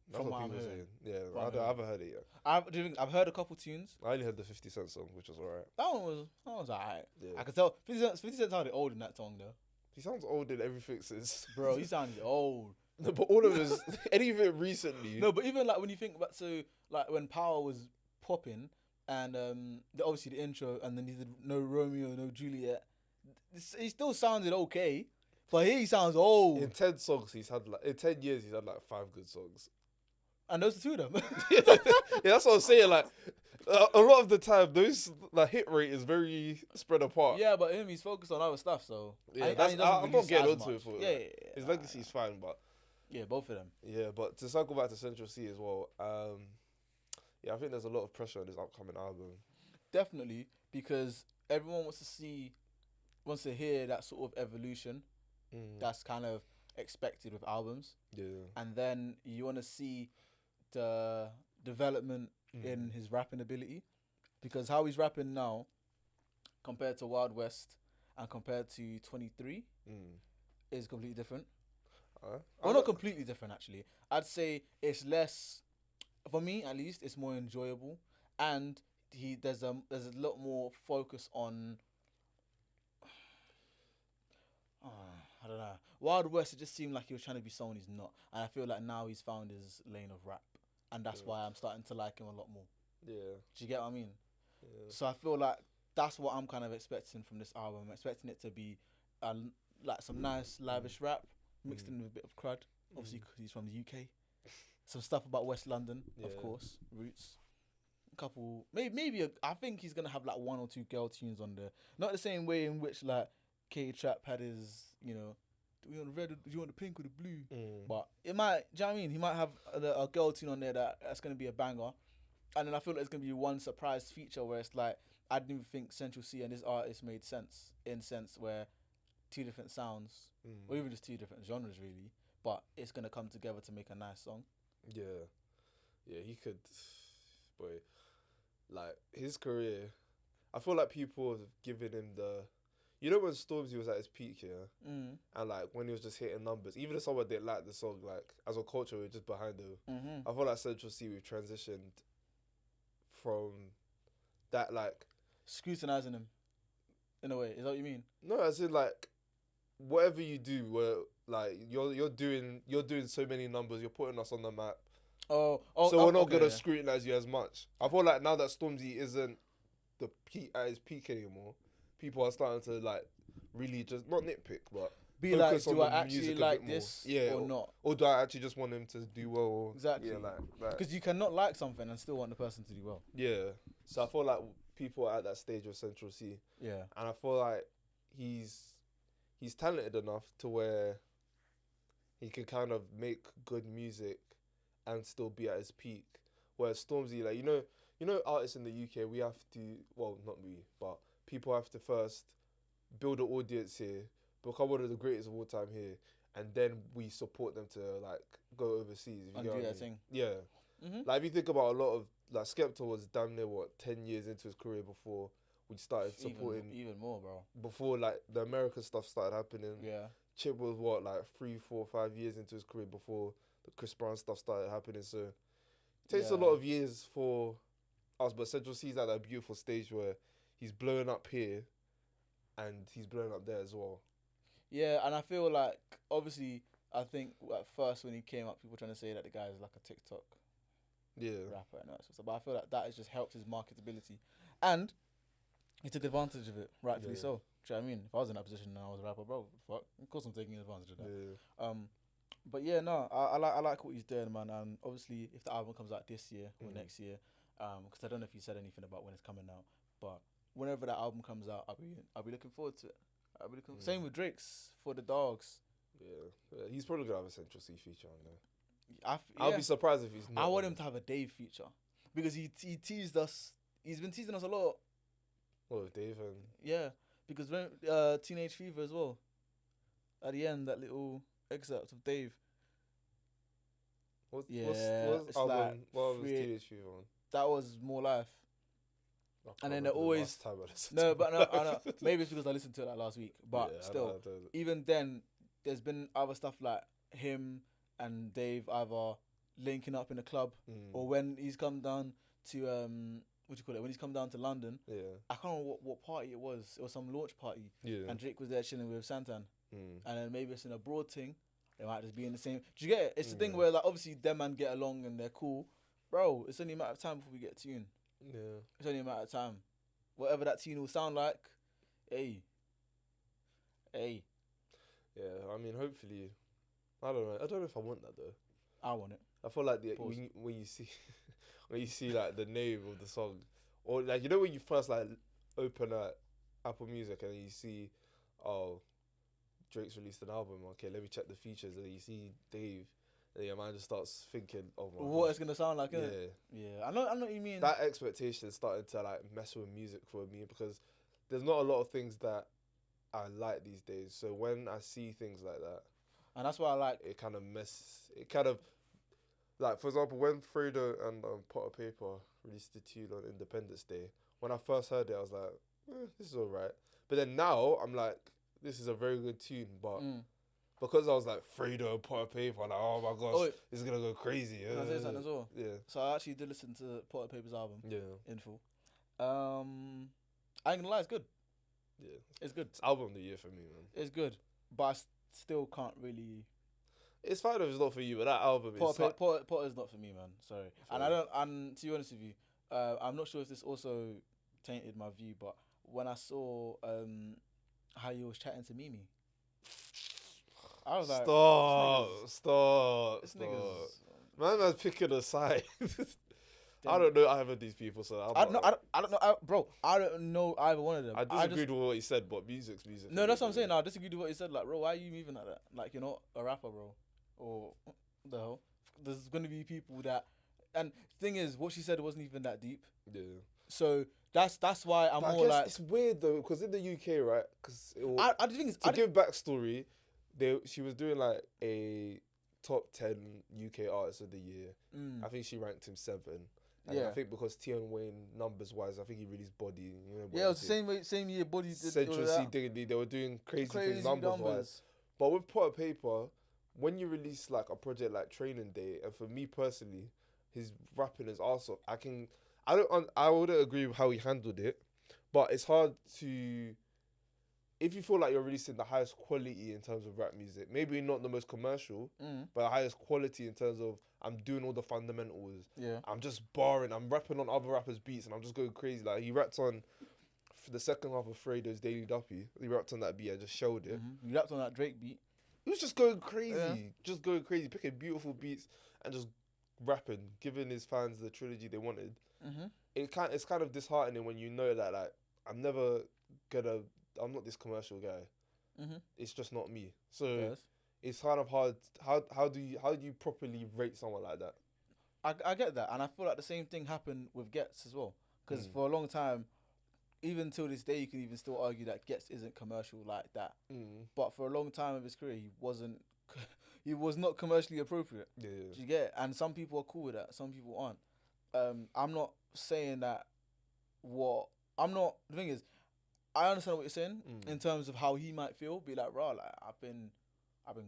That's From what what people I'm are saying. hearing. Yeah, I haven't heard it yet. I've heard a couple tunes. I only heard the 50 Cent song, which was alright. That was alright. Yeah. I could tell 50 Cent sounded old in that song though. He sounds old in everything since. Bro, he sounded old. No, but all of his anything recently. No, but even like when you think about like when Power was popping and obviously the intro and then he did No Romeo, No Juliet, he still sounded okay, but here he sounds old. In 10 songs, in 10 years he's had like 5 good songs. And those are 2 of them. Yeah, that's what I'm saying. Like a lot of the time, those hit rate is very spread apart. Yeah, but he's focused on other stuff, so yeah, I'm not getting onto it for it. Yeah. His legacy's fine, but yeah, both of them. Yeah, but to circle back to Central C as well, yeah, I think there's a lot of pressure on this upcoming album. Definitely, because everyone wants to hear that sort of evolution that's kind of expected with albums. Yeah. And then you want to see the development in his rapping ability, because how he's rapping now compared to Wild West and compared to 23 is completely different. Well, not completely different actually. I'd say it's less, for me at least, it's more enjoyable, and there's a lot more focus on I don't know. Wild West, it just seemed like he was trying to be someone he's not, and I feel like now he's found his lane of rap, and that's why I'm starting to like him a lot more. Yeah. Do you get what I mean? Yeah. So I feel like that's what I'm kind of expecting from this album. I'm expecting it to be like some nice lavish rap mixed in with a bit of crud, obviously because he's from the UK. Some stuff about West London, of course, roots. A couple, maybe I think he's gonna have like 1 or 2 girl tunes on there. Not the same way in which like K-Trap had his, do you want the red? Do you want the pink or the blue? But it might. Do you know what I mean? He might have a girl tune on there that's gonna be a banger, and then I feel like it's gonna be one surprise feature where it's like I didn't even think Central C and this artist made sense, in sense where 2 different sounds, or even just 2 different genres really, but it's gonna come together to make a nice song. Yeah, he could, boy, like his career. I feel like people have given him when Stormzy was at his peak, and like when he was just hitting numbers, even if someone didn't like the song, like as a culture, we're just behind him. I feel like Central C, we've transitioned from that, like scrutinizing him, in a way. Is that what you mean? No, as in like whatever you do, where like you're doing so many numbers, you're putting us on the map. So we're not gonna scrutinize you as much. I feel like now that Stormzy isn't at his peak anymore, people are starting to like really just not nitpick, but be like, do I actually like this or not? Or do I actually just want him to do well? Exactly. Yeah, like because you cannot like something and still want the person to do well. Yeah. So I feel like people are at that stage of Central C. Yeah. And I feel like he's talented enough to where he can kind of make good music and still be at his peak. Whereas Stormzy, like, you know, artists in the UK, we have to, well, not we, but people have to first build an audience here, become one of the greatest of all time here, and then we support them to like go overseas. And do that thing. Yeah. Like if you think about a lot of like Skepta was damn near 10 years into his career before we started supporting even more, bro. Before like the American stuff started happening. Yeah. Chip was like 3, 4, 5 years into his career before the Chris Brown stuff started happening. So it takes a lot of years for us, but Central C's at that beautiful stage where he's blowing up here and he's blowing up there as well. Yeah, and I feel like obviously I think at first when he came up, people trying to say that the guy is like a TikTok rapper and that sort of stuff. But I feel like that has just helped his marketability, and he took advantage of it, rightfully so. Do you know what I mean? If I was in that position and I was a rapper, bro, fuck, of course I'm taking advantage of that. Yeah. But yeah, no, I like what he's doing, man. And obviously, if the album comes out this year or next year, because I don't know if he said anything about when it's coming out, but whenever that album comes out, I'll be looking forward to it. Same with Drake's For the Dogs. Yeah, he's probably gonna have a Central C feature on there. I'll I'll be surprised if he's not. I want him to have a Dave feature because he teased us. He's been teasing us a lot. Oh, Dave and yeah, because when Teenage Fever as well. At the end, that little excerpt of Dave. What's album? Like what was Teenage Fever on? That was More Life. And then they're always I know. Maybe it's because I listened to it like last week, but still, I don't. Even then, there's been other stuff like him and Dave either linking up in a club or when he's come down to what do you call it? When he's come down to London, I can't remember what party it was. It was some launch party, and Drake was there chilling with Santan, and then maybe it's an abroad thing. They might just be in the same. Do you get it? It's the thing where like obviously them man get along and they're cool, bro. It's only a matter of time before we get a tune. Yeah, it's only a matter of time. Whatever that tune will sound like, hey. Yeah, I mean, hopefully, I don't know. I don't know if I want that though. I want it. I feel like when you see when you see like the name of the song, or like you know when you first like open Apple Music and you see, oh, Drake's released an album. Okay, let me check the features, and then you see Dave. And your mind just starts thinking, oh my what gosh. It's gonna sound like, innit? Yeah. I know what you mean. That expectation started to like mess with music for me because there's not a lot of things that I like these days. So when I see things like that, and that's why I like it. Kind of like, for example, when Fredo and Pot of Paper released the tune on Independence Day. When I first heard it, I was like, this is alright. But then now I'm like, this is a very good tune, but. Because I was like Fredo and Pot of Paper, like, oh my gosh, this is gonna go crazy. Can I say something as well? Yeah. So I actually did listen to Pot of Paper's album. Yeah. In full. I ain't gonna lie, it's good. Yeah. It's good. It's album of the year for me, man. It's good, but I still can't really. It's fine if it's not for you, but that album Pot is is not for me, man. Sorry. And I don't. And to be honest with you, I'm not sure if this also tainted my view, but when I saw how you was chatting to Mimi. I was like, stop. This nigga's man's picking a side. I don't know either of these people, so I don't know, bro. I don't know either one of them. I disagreed with what he said, but music's music. No, that's what I'm saying. I disagreed with what he said. Like, bro, why are you moving like that? Like, you're not a rapper, bro. Or the hell? There's gonna be people that, and the thing is, what she said wasn't even that deep. Yeah. So that's why I'm more like. It's weird though, because in the UK, right? Because I think to give backstory. She was doing like a top 10 UK artists of the year. I think she ranked him 7. And I think because Tion Wayne numbers wise, I think he released Body. You know, it was the same year Body did. Central C Dignity, they were doing crazy things numbers wise. But with Pot of Paper, when you release like a project like Training Day, and for me personally, his rapping is also I wouldn't agree with how he handled it, but it's hard to. If you feel like you're releasing the highest quality in terms of rap music, maybe not the most commercial, but the highest quality in terms of I'm doing all the fundamentals. Yeah. I'm just barring. I'm rapping on other rappers' beats and I'm just going crazy. Like he rapped on for the second half of Fredo's Daily Duppy. He rapped on that beat. I just showed it. He rapped on that Drake beat. He was just going crazy, picking beautiful beats and just rapping, giving his fans the trilogy they wanted. It's kind of disheartening when you know that like I'm not this commercial guy. It's just not me. So it's kind of hard. How do you properly rate someone like that? I get that, and I feel like the same thing happened with Gets as well. Because for a long time, even till this day, you can even still argue that Gets isn't commercial like that. But for a long time of his career, he he was not commercially appropriate. Yeah. Do you get it? And some people are cool with that. Some people aren't. I'm not saying that. The thing is, I understand what you're saying in terms of how he might feel. Be like, bro, like I've been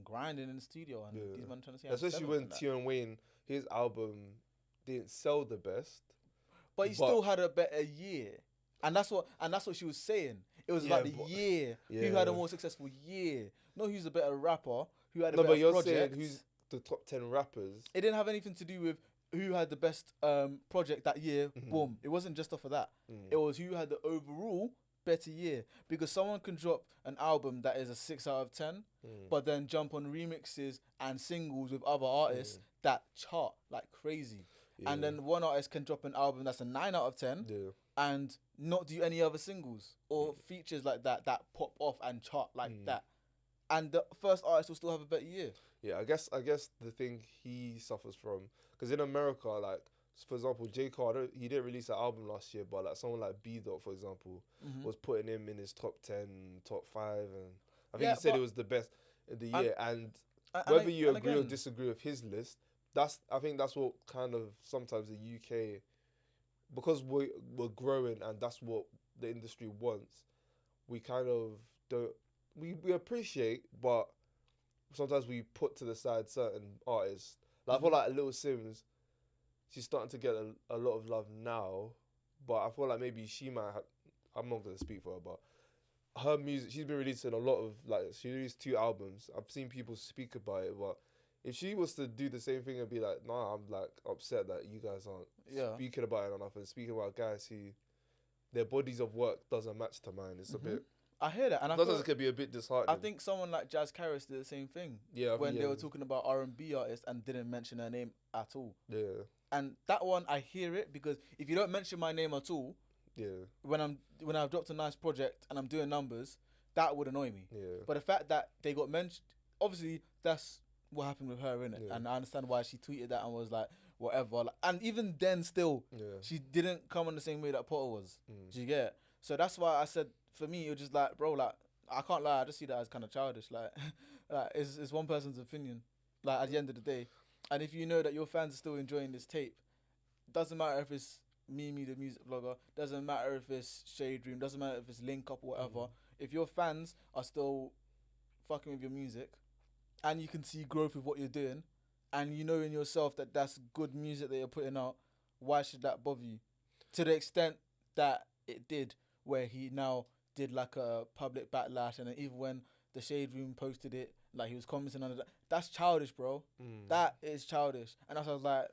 grinding in the studio, and these men trying to say, especially when Tion Wayne, his album didn't sell the best, but he still had a better year, and that's what she was saying. It was about the year who had a more successful year, not who's a better rapper, who had a better but you're project. saying who's the top 10 rappers. It didn't have anything to do with who had the best project that year. Boom. It wasn't just off of that. It was who had the overall better year, because someone can drop an album that is a 6 out of 10, but then jump on remixes and singles with other artists that chart like crazy. And then one artist can drop an album that's a 9 out of 10 and not do any other singles or features like that pop off and chart like that. And the first artist will still have a better year. Yeah, I guess the thing he suffers from, because in America, like, for example, J. Cole, he didn't release an album last year, but like someone like B.A.B.Y THAT, for example, was putting him in his top 10, top 5, and I think he said it was the best in the year. And whether you agree or disagree with his list, I think that's what kind of sometimes the UK, because we're growing and that's what the industry wants, we kind of don't, we appreciate, but sometimes we put to the side certain artists. Like I feel like Lil Sims, she's starting to get a lot of love now, but I feel like maybe she might have, I'm not going to speak for her, but her music, she's been releasing a lot of, like, she released 2 albums. I've seen people speak about it, but if she was to do the same thing and be like, nah, I'm like upset that you guys aren't speaking about it enough and speaking about guys who their bodies of work doesn't match to mine. It's a bit... I hear that, and sometimes it can be a bit disheartening. I think someone like Jazz Karis did the same thing. Yeah, when they were talking about R&B artists and didn't mention her name at all. Yeah. And that one, I hear it, because if you don't mention my name at all, when I've dropped a nice project and I'm doing numbers, that would annoy me. Yeah. But the fact that they got mentioned, obviously that's what happened with her, innit? Yeah. And I understand why she tweeted that and was like, whatever. Like, and even then, still, she didn't come on the same way that Potter was. Do you get it? So that's why I said, for me, it was just like, bro, like, I can't lie, I just see that as kind of childish. Like, it's one person's opinion, like, at the end of the day. And if you know that your fans are still enjoying this tape, doesn't matter if it's Mimi, the music blogger, doesn't matter if it's Shade Room, doesn't matter if it's Link Up or whatever. If your fans are still fucking with your music, and you can see growth with what you're doing, and you know in yourself that that's good music that you're putting out, why should that bother you? To the extent that it did, where he now did like a public backlash, and then even when the Shade Room posted it, like he was commenting on it, that's childish, bro. That is childish. And that's what I was like,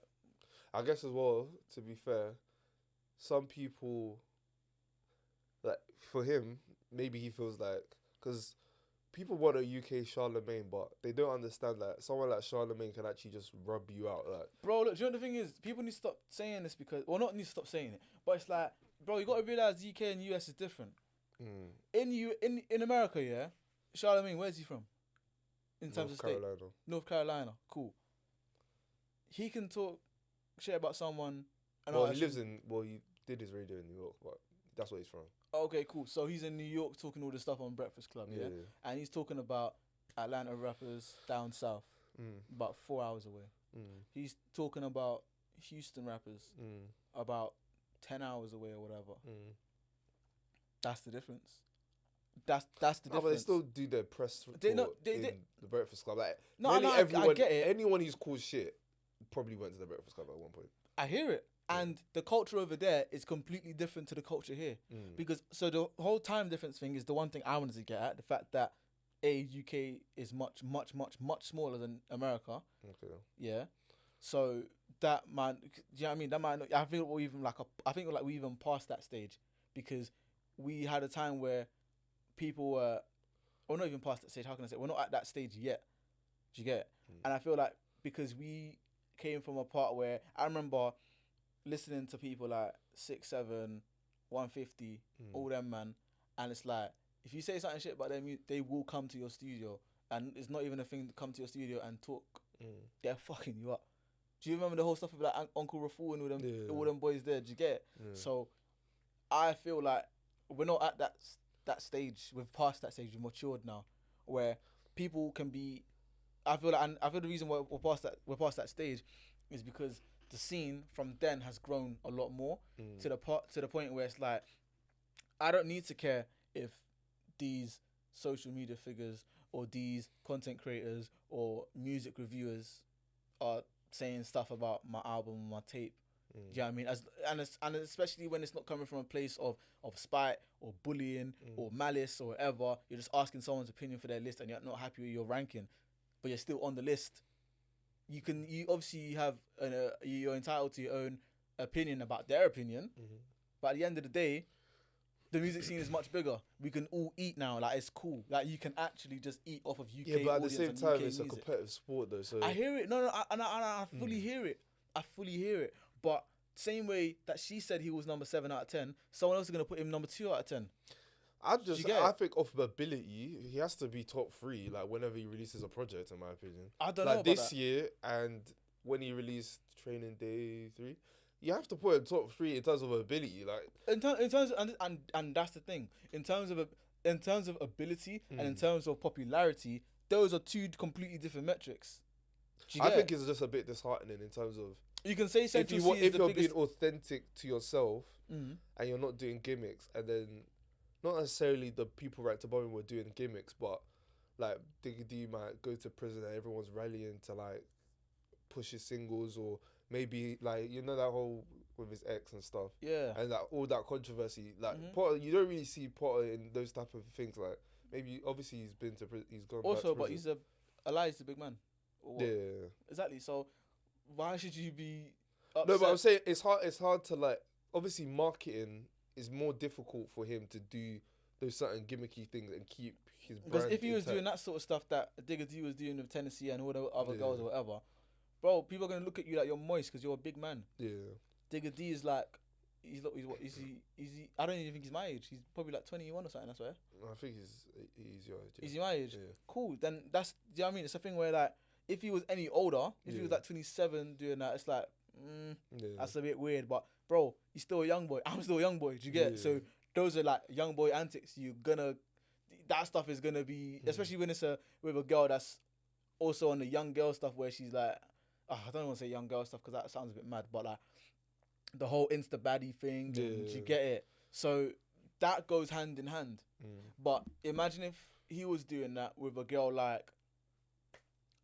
I guess as well, to be fair, some people, like, for him, maybe he feels like, because people want a UK Charlemagne, but they don't understand that someone like Charlemagne can actually just rub you out. Like, bro, look, do you know the thing is, people need to stop saying this because, well, not need to stop saying it, but it's like, bro, you got to realize UK and US is different. In America, yeah, Charlemagne, where's he from? In terms of state, North Carolina, cool. He can talk shit about someone. Well, he did his radio in New York, but that's where he's from. Okay, cool. So he's in New York talking all this stuff on Breakfast Club, yeah? And he's talking about Atlanta rappers down south, about 4 hours away. He's talking about Houston rappers about 10 hours away or whatever. That's the difference. That's the difference. But they still do their press in the Breakfast Club. Like, I get it. Anyone who's called shit probably went to the Breakfast Club at one point. I hear it. And the culture over there is completely different to the culture here. Because, so the whole time difference thing is the one thing I wanted to get at. The fact that UK is much, much, much, much smaller than America. Okay. Yeah. So that might, do you know what I mean? That might not, I think we're even we even passed that stage, because we had a time where people were, or not even past that stage, how can I say, we're not at that stage yet. Do you get it? And I feel like because we came from a part where, I remember listening to people like 6-7, 150, all them, man, and it's like, if you say something shit about them, they will come to your studio, and it's not even a thing to come to your studio and talk. They're fucking you up. Do you remember the whole stuff with like Uncle Rafu and all them boys there? Do you get it? So I feel like we're not at that stage. We've passed that stage. We've matured now, where people can be I feel like, and I feel the reason why we're past that stage is because the scene from then has grown a lot more to the point where it's like, I don't need to care if these social media figures or these content creators or music reviewers are saying stuff about my album, my tape. Do you know what I mean? And especially when it's not coming from a place of spite or bullying or malice or whatever. You're just asking someone's opinion for their list and you're not happy with your ranking, but you're still on the list. You obviously have you're entitled to your own opinion about their opinion, but at the end of the day, the music scene is much bigger. We can all eat now. Like, it's cool. Like, you can actually just eat off of UK. Yeah, but at the same time, it's a competitive sport, though. So I hear it. No, I fully hear it. I fully hear it. But same way that she said he was number 7 out of 10, someone else is gonna put him number 2 out of 10. I think off ability, he has to be top 3. Like, whenever he releases a project, in my opinion. I don't know about this year and when he released Training Day 3. You have to put him top 3 in terms of ability, like in terms of, and that's the thing. In terms of ability and in terms of popularity, those are 2 completely different metrics. I think it's just a bit disheartening in terms of, you can say Central C is if the you're biggest... being authentic to yourself and you're not doing gimmicks, and then not necessarily the people right above him were doing gimmicks, but like Diggy D might go to prison and everyone's rallying to like push his singles, or maybe like, you know, that whole with his ex and stuff, and like all that controversy, like Potter, you don't really see Potter in those type of things. Like, maybe obviously he's been to he's gone also, back to but prison. he's a big man. Yeah, exactly. So why should you be upset? No, but I'm saying it's hard to, like, obviously marketing is more difficult for him to do those certain gimmicky things and keep his brand. Because if he was intact. doing that sort of stuff that Digga D was doing with Tennessee and all the other girls or whatever, bro, people are gonna look at you like you're moist because you're a big man. Yeah. Digga D is like, he's what is he? I don't even think he's my age. He's probably like 21 or something. I swear. I think he's your age. Yeah. Is he my age? Yeah. Cool. Then that's, do you know what I mean? It's a thing where, like, if he was any older, if he was like 27 doing that, it's like, that's a bit weird. But bro, he's still a young boy. I'm still a young boy. Do you get it? So those are like young boy antics. That stuff is gonna be, especially when it's with a girl that's also on the young girl stuff where she's like, I don't want to say young girl stuff because that sounds a bit mad, but like the whole Insta baddie thing. Do you get it? So that goes hand in hand. But imagine if he was doing that with a girl like,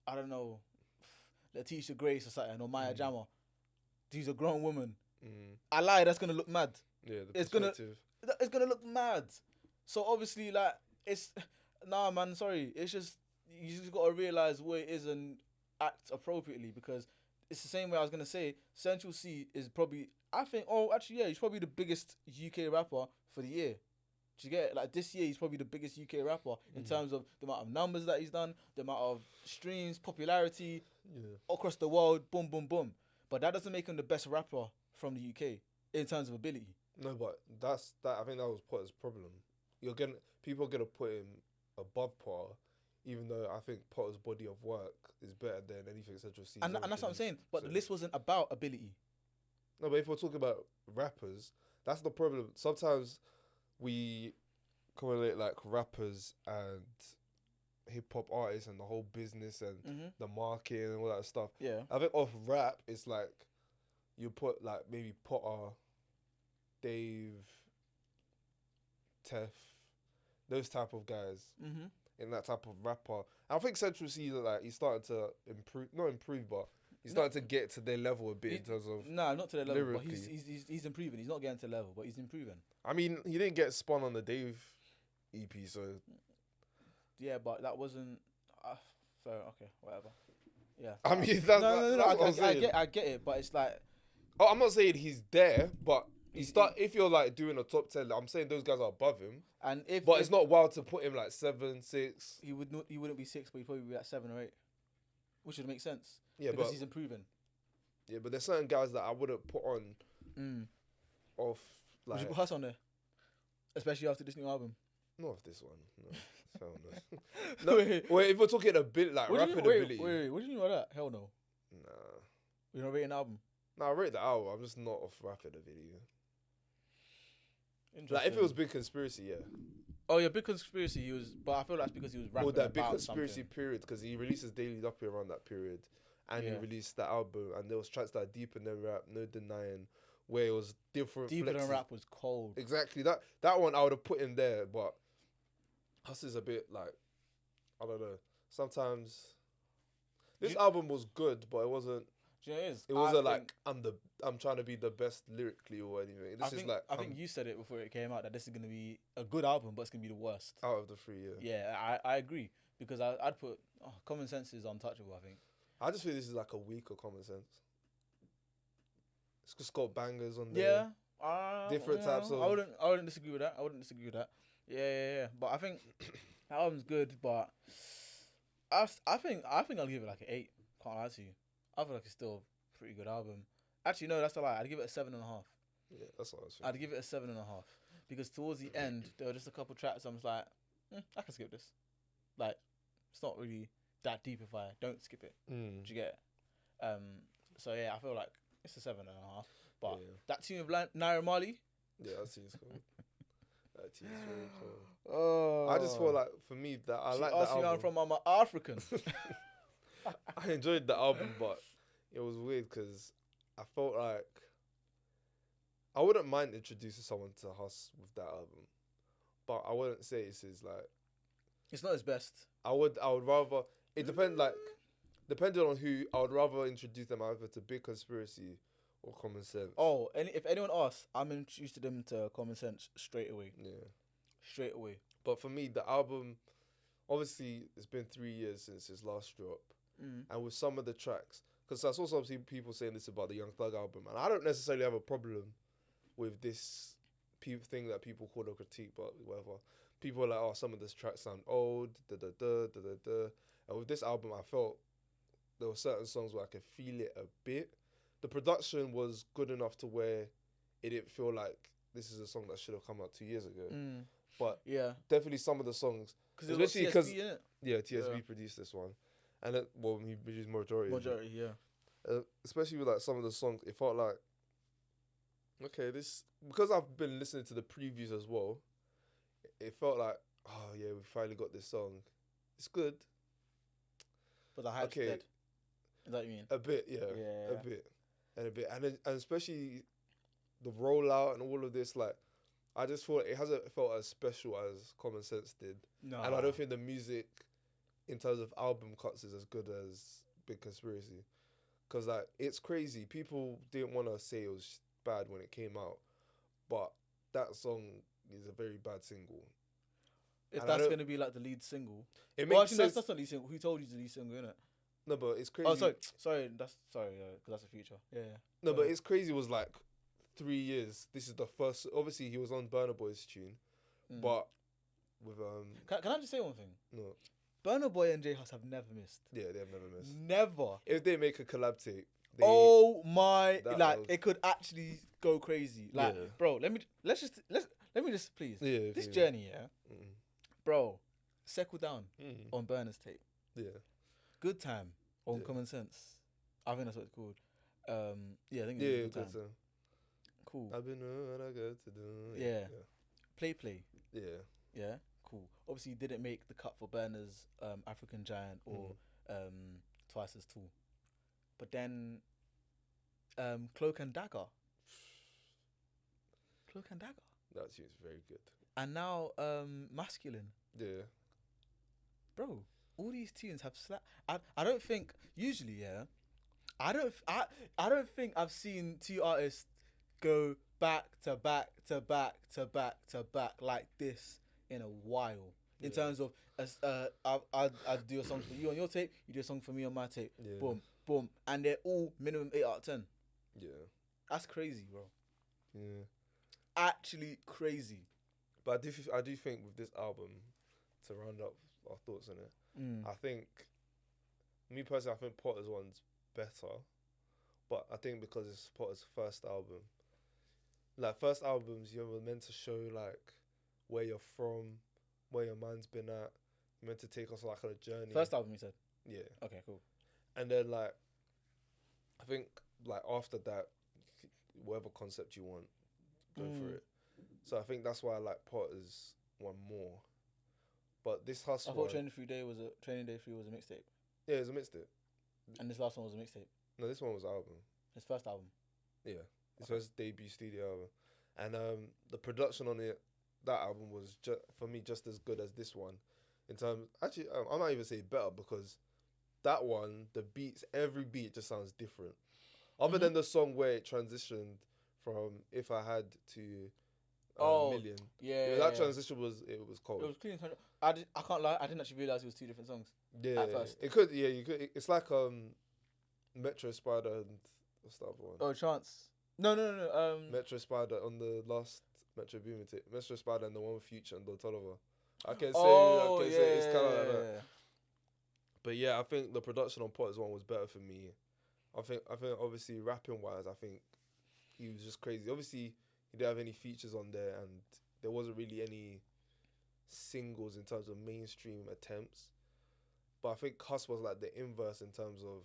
I don't know, Letitia Grace or something, or Maya Jama. She's a grown woman. I lie, that's gonna look mad. Yeah, it's gonna look mad. So obviously, like, man, sorry. It's just, you just gotta realize what it is and act appropriately, because it's the same way I was gonna say. Central C is probably, he's probably the biggest UK rapper for the year. Do you get it? Like, this year, he's probably the biggest UK rapper in terms of the amount of numbers that he's done, the amount of streams, popularity across the world, boom, boom, boom. But that doesn't make him the best rapper from the UK in terms of ability. No, but I think that was Potter's problem. People are gonna put him above Potter, even though I think Potter's body of work is better than anything Central C. And that's what I'm saying. But the list wasn't about ability. No, but if we're talking about rappers, that's the problem. Sometimes we correlate like rappers and hip hop artists and the whole business and the market and all that stuff. Yeah. I think off rap, it's like you put like maybe Potter, Dave, Tef, those type of guys in that type of rapper. I think Central C, like, he's starting to not improve, but he's starting to get to their level a bit in terms of not to their level, lyrically. but he's improving. He's not getting to level, but he's improving. I mean, he didn't get spun on the Dave EP, so yeah, but that wasn't fair. Okay, whatever. Yeah. I mean, that's I get it, but it's like, I'm not saying he's there, but if you're like doing a top 10, I'm saying those guys are above him. And it's not wild to put him like 7, 6. He wouldn't be 6, but he'd probably be at 7 or 8, which would make sense. Yeah, because he's improving. Yeah, but there's certain guys that I wouldn't put on off. Like, would you put Huss on there, especially after this new album? Not off this one. No, hell no. Wait, if we're talking a bit like rapping ability. Wait, what do you mean by that? Hell no. Nah. You're not rating the album? Nah, I rate the album. I'm just not off rapping ability. Like, if it was Big Conspiracy, yeah. Oh yeah, Big Conspiracy. He was, but I feel that's because he was rapping Or that Big about Conspiracy something. period, because he released his Daily Duppy around that period, and he Yeah. released that album, and there was tracks that are deeper than rap, no denying, where it was different. Deeper flexes. Than Rap was cold. Exactly, that one I would have put in there, but Hustle's a bit like, I don't know. Sometimes this album was good, but it wasn't. Do you know what it is? It wasn't like I'm trying to be the best lyrically or anything. I think you said it before it came out that this is gonna be a good album, but it's gonna be the worst out of the three. Yeah, I agree, because I'd put Common Sense is untouchable. I think. I just feel this is like a weaker Common Sense. It's just got bangers on there. Yeah. Different types of. I wouldn't disagree with that. Yeah. But I think the album's good, but I think I'll give it like an 8. Can't lie to you. I feel like it's still a pretty good album. Actually, no, that's a lie. I'd give it a 7.5. Yeah, that's what I was thinking. I'd give it a 7.5 because towards the end there were just a couple tracks. I'm just like, I can skip this. Like, it's not really that deep if I don't skip it. Do you get it? So yeah, I feel like it's a 7.5. But that tune of Naira Marley. Yeah, that tune's cool. That tune's very cool. Oh, I just feel like for me that I like the album. I'm from I'm African. I enjoyed the album, but it was weird because I felt like I wouldn't mind introducing someone to Huss with that album, but I wouldn't say it's his like. It's not his best. I would rather. It depends. Like, depending on who, I would rather introduce them either to Big Conspiracy or Common Sense. Oh, if anyone asks, I'm introducing them to Common Sense straight away. Yeah, straight away. But for me, the album, obviously, it's been 3 years since his last drop, and with some of the tracks, because I saw some people saying this about the Young Thug album, and I don't necessarily have a problem with this thing that people call a critique, but whatever. People are like, oh, some of these tracks sound old, and with this album, I felt there were certain songs where I could feel it a bit. The production was good enough to where it didn't feel like this is a song that should have come out 2 years ago. But yeah, definitely some of the songs, especially because TSB produced this one, and he produced majority. Especially with like some of the songs, it felt like, okay, this, because I've been listening to the previews as well, it felt like, oh yeah, we finally got this song. It's good, but the hype's dead. Is that what you mean? A bit, yeah. A bit, and especially the rollout and all of this. Like, I just thought it hasn't felt as special as Common Sense did. No, and I don't think the music, in terms of album cuts, is as good as Big Conspiracy. Because like, it's crazy. People didn't want to say it was bad when it came out, but that song is a very bad single. If that's going to be like the lead single, it makes sense. That's not lead single. Who told you it's the lead single, innit? No, but it's crazy. Oh, sorry, because that's a feature. Yeah. No, but it's crazy. It was like 3 years. This is the first. Obviously, he was on Burna Boy's tune, but with Can I just say one thing? No. Burna Boy and J Hus have never missed. Yeah, they have never missed. Never. If they make a collab tape, it could actually go crazy. Like, bro, let me just please. This journey, bro, settle down on Burna's tape. Yeah. Good Time on Common Sense. I think that's what it's called. I think it's Good Time. Cool. I've been doing what I got to do. Yeah. Play. Yeah. Yeah. Cool. Obviously, didn't make the cut for Burna's African Giant or Twice as Tall. But then Cloak and Dagger. That tune's very good. And now Masculine. Yeah. Bro, all these tunes have slap. I don't think usually, I don't think I've seen two artists go back to back like this in a while. In terms of I do a song for you on your tape, you do a song for me on my tape. Yeah. Boom, and they're all minimum 8 out of 10. Yeah, that's crazy, bro. Yeah, actually crazy. But I do think with this album, to round up our thoughts on it, I think, me personally, I think Potter's one's better. But I think because it's Potter's first album, like first albums, you're meant to show like where you're from, where your mind's been at. You're meant to take us like on a journey. First album, you said? Yeah. Okay, cool. And then like, I think like after that, whatever concept you want, go for it. So I think that's why I like Potter's one more. But this Hustle I thought Training Day 3 was a mixtape. Yeah, it's a mixtape. And this last one was a mixtape. No, this one was an album. His first album. Yeah, his first debut studio album, and the production on that album was for me just as good as this one. In terms, actually, I might even say better because that one, the beats, every beat just sounds different. Other than the song where it transitioned from If I Had to Million. Yeah, that transition was cold. It was clean. I can't lie, I didn't actually realise it was two different songs. Yeah, at first. you could. It's like Metro Spider and what's the other one? Oh, Chance. No. Metro Spider on the last Metro Boomin tape. Metro Spider and the one with Future and Don Toliver. I can say it's kind of like that. But yeah, I think the production on Potter's one was better for me. I think obviously rapping wise, I think he was just crazy. Obviously, he didn't have any features on there, and there wasn't really any singles in terms of mainstream attempts. But I think Cuss was like the inverse in terms of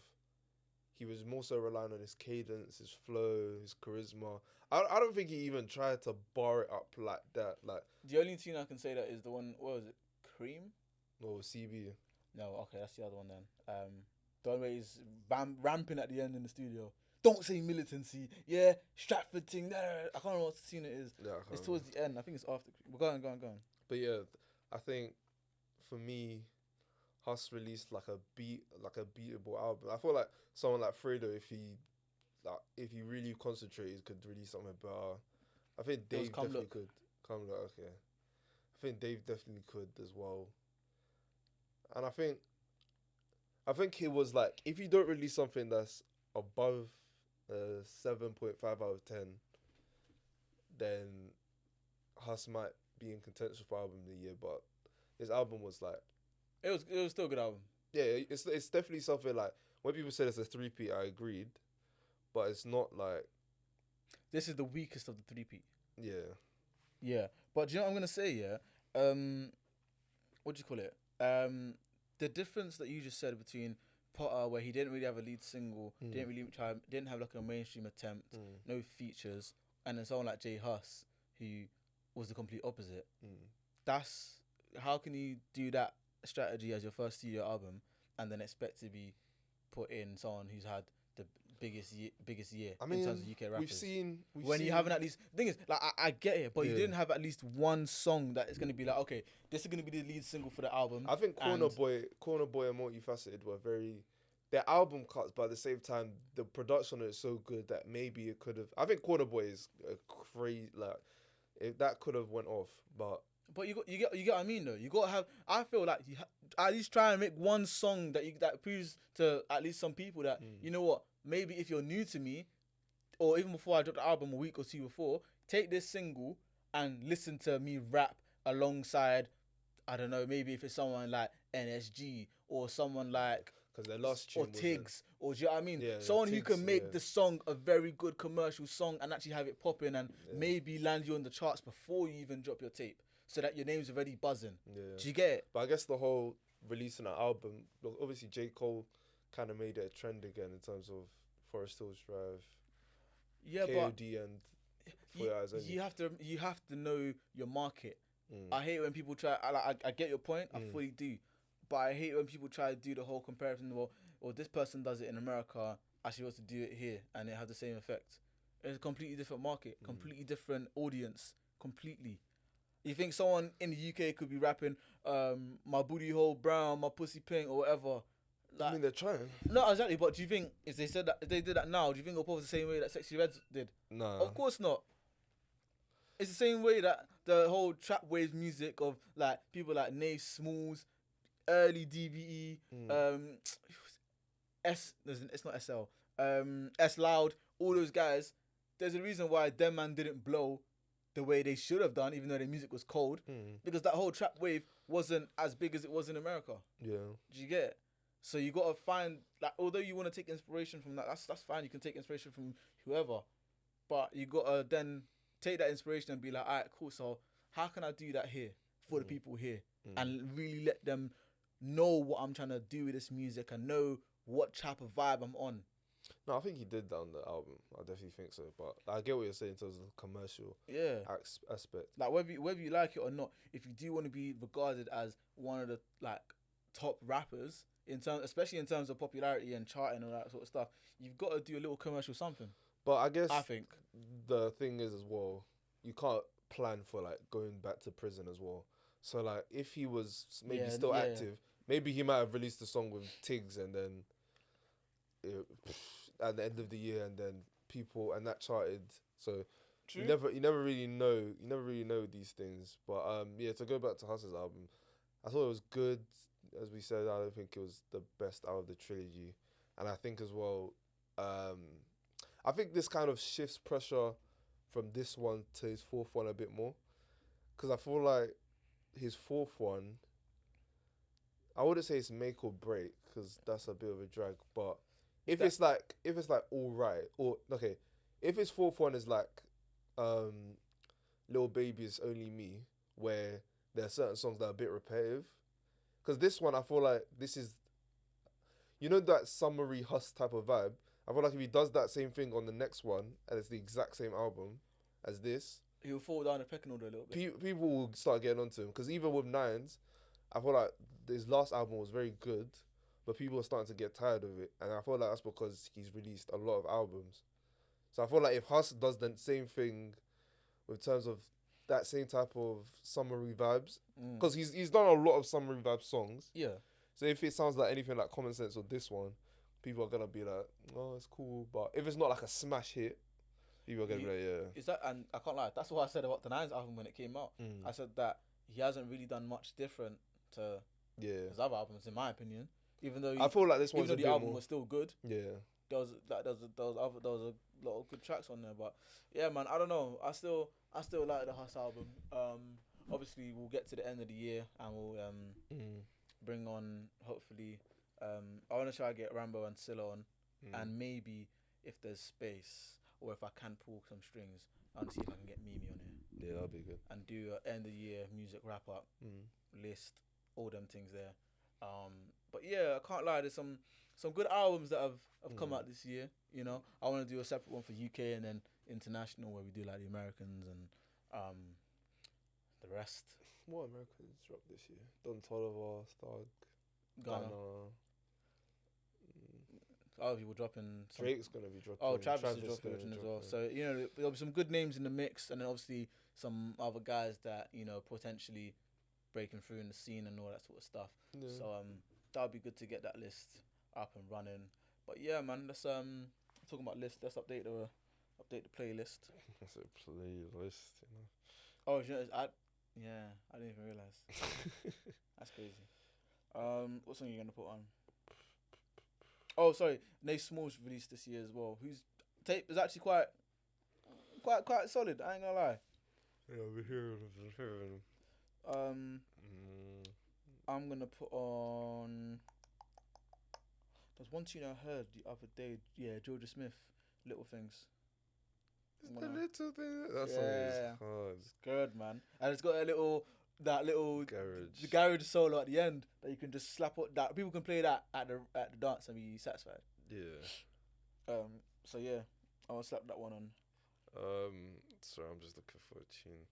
he was more so relying on his cadence, his flow, his charisma. I don't think he even tried to bar it up like that. Like the only tune I can say that is the one. What was it? Cream? No, CB. No, okay, that's the other one then. The one where he's ramping at the end in the studio. Don't say militancy. Yeah, Stratford thing. Nah. I can't remember what scene it is. Yeah, it's towards the end. I think it's after. We're going. But yeah, I think for me, Huss released like a beatable album. I feel like someone like Fredo, if he really concentrated, could release something better. I think Dave definitely could. Come Look, okay. I think Dave definitely could as well. And I think it was like, if you don't release something that's above 7.5 out of 10, then Huss might be in contention for album of the year. But his album was like, it was still a good album. Yeah, it's definitely something like, when people said it's a 3-peat, I agreed, but it's not like, this is the weakest of the 3-peat. Yeah, but do you know what I'm gonna say? Yeah, what do you call it? The difference that you just said between Potter, where he didn't really have a lead single, didn't have like a mainstream attempt, no features, and then someone like Jay Huss, who was the complete opposite. That's how can you do that strategy as your first studio album and then expect to be put in someone who's had the biggest year in terms of UK rappers? We've seen you haven't at least, the thing is, like, I get it, but you didn't have at least one song that is going to be like, okay, this is going to be the lead single for the album. I think Corner Boy and Multifaceted were their album cuts, but at the same time, the production is so good that maybe it could have. I think Corner Boy is a crazy, like, if that could have went off, but you get what I mean though. You gotta have. I feel like you at least try and make one song that proves to at least some people that you know what. Maybe if you're new to me, or even before I dropped the album a week or two before, take this single and listen to me rap alongside. I don't know. Maybe if it's someone like NSG or someone like. Because their last tune or Tiggs, or do you know what I mean? Yeah, someone who can make the song a very good commercial song and actually have it popping and maybe land you on the charts before you even drop your tape, so that your name's already buzzing. Yeah. Do you get it? But I guess the whole releasing an album, obviously J. Cole kind of made it a trend again in terms of Forest Hills Drive, KOD and you have to know your market. I hate when people try. I get your point. I fully do. But I hate when people try to do the whole comparison. Well, this person does it in America. I should also do it here, and it has the same effect. It's a completely different market, completely different audience, completely. You think someone in the UK could be rapping, "My booty hole brown, my pussy pink," or whatever? Like, I mean, they're trying. No, exactly. But do you think if they did that now, do you think it'll pop the same way that Sexy Reds did? No. Of course not. It's the same way that the whole trap wave music of like people like Nave Smalls, early DBE, it's not SL, S Loud, all those guys. There's a reason why them man didn't blow the way they should have done, even though their music was cold, because that whole trap wave wasn't as big as it was in America. Yeah. Do you get it? So you gotta find, like, although you want to take inspiration from that, that's fine. You can take inspiration from whoever, but you gotta then take that inspiration and be like, all right, cool. So how can I do that here for the people here, and really let them know what I'm trying to do with this music and know what type of vibe I'm on. No, I think he did that on the album. I definitely think so. But I get what you're saying in terms of the commercial aspect. Like whether you like it or not, if you do want to be regarded as one of the like top rappers in terms, especially in terms of popularity and charting and all that sort of stuff, you've got to do a little commercial something. But I guess I think the thing is as well, you can't plan for like going back to prison as well. So like if he was maybe still active, maybe he might have released a song with Tiggs and then at the end of the year and then people and that charted. So true. you never really know these things. But yeah, to go back to Hustle's album, I thought it was good. As we said, I don't think it was the best out of the trilogy, and I think as well, I think this kind of shifts pressure from this one to his fourth one a bit more, because I feel like his fourth one, I wouldn't say it's make or break because that's a bit of a drag, but if it's like all right, or okay, if his fourth one is like Lil Baby's Only Me, where there are certain songs that are a bit repetitive, because this one I feel like this is, you know, that summery Huss type of vibe. I feel like if he does that same thing on the next one and it's the exact same album as this, he'll fall down the pecking order a little bit. People will start getting onto him, because even with Nines, I feel like his last album was very good, but people are starting to get tired of it, and I feel like that's because he's released a lot of albums. So I feel like if Huss does the same thing with terms of that same type of summery vibes, because he's done a lot of summery vibe songs. Yeah. So if it sounds like anything like Common Sense or this one, people are gonna be like, oh, it's cool. But if it's not like a smash hit, people are gonna be like, yeah. Is that, and I can't lie, that's what I said about the Nines album when it came out. I said that he hasn't really done much different to his other albums, in my opinion. Even though I feel like this one's even though the album was still good. Yeah. There was a lot of good tracks on there, but yeah, man, I don't know. I still like the Huss album. Obviously we'll get to the end of the year and we'll bring on, hopefully, I want to try to get Rambo and Silla on, and maybe if there's space or if I can pull some strings, I want to see if I can get Mimi on here. Yeah, that'll be good. And do an end of year music wrap up list, all them things there. But yeah, I can't lie. There's some good albums that have come out this year. You know, I want to do a separate one for UK and then international where we do like the Americans and the rest. What Americans dropped this year? Don Toliver, Stark, Ghana. Oh, people dropping. Drake's gonna be dropping. Oh, Travis is dropping as well. So you know, there'll be some good names in the mix, and then obviously some other guys that, you know, potentially breaking through in the scene and all that sort of stuff. Yeah. So that'll be good to get that list up and running. But yeah, man, let's talking about list. Let's update the playlist. That's a playlist, you know. Oh, you know, I didn't even realize. That's crazy. What song are you gonna put on? Oh, sorry, Nate Small's released this year as well. Whose tape is actually quite solid. I ain't gonna lie. Yeah, we're hearing. I'm gonna put on. There's one tune I heard the other day. Yeah, Georgia Smith, Little Things. The little thing. That song is hard. It's good, man. And it's got that little garage solo at the end that you can just slap up. That people can play that at the dance and be satisfied. Yeah. So yeah, I'll slap that one on. Sorry, I'm just looking for a tune.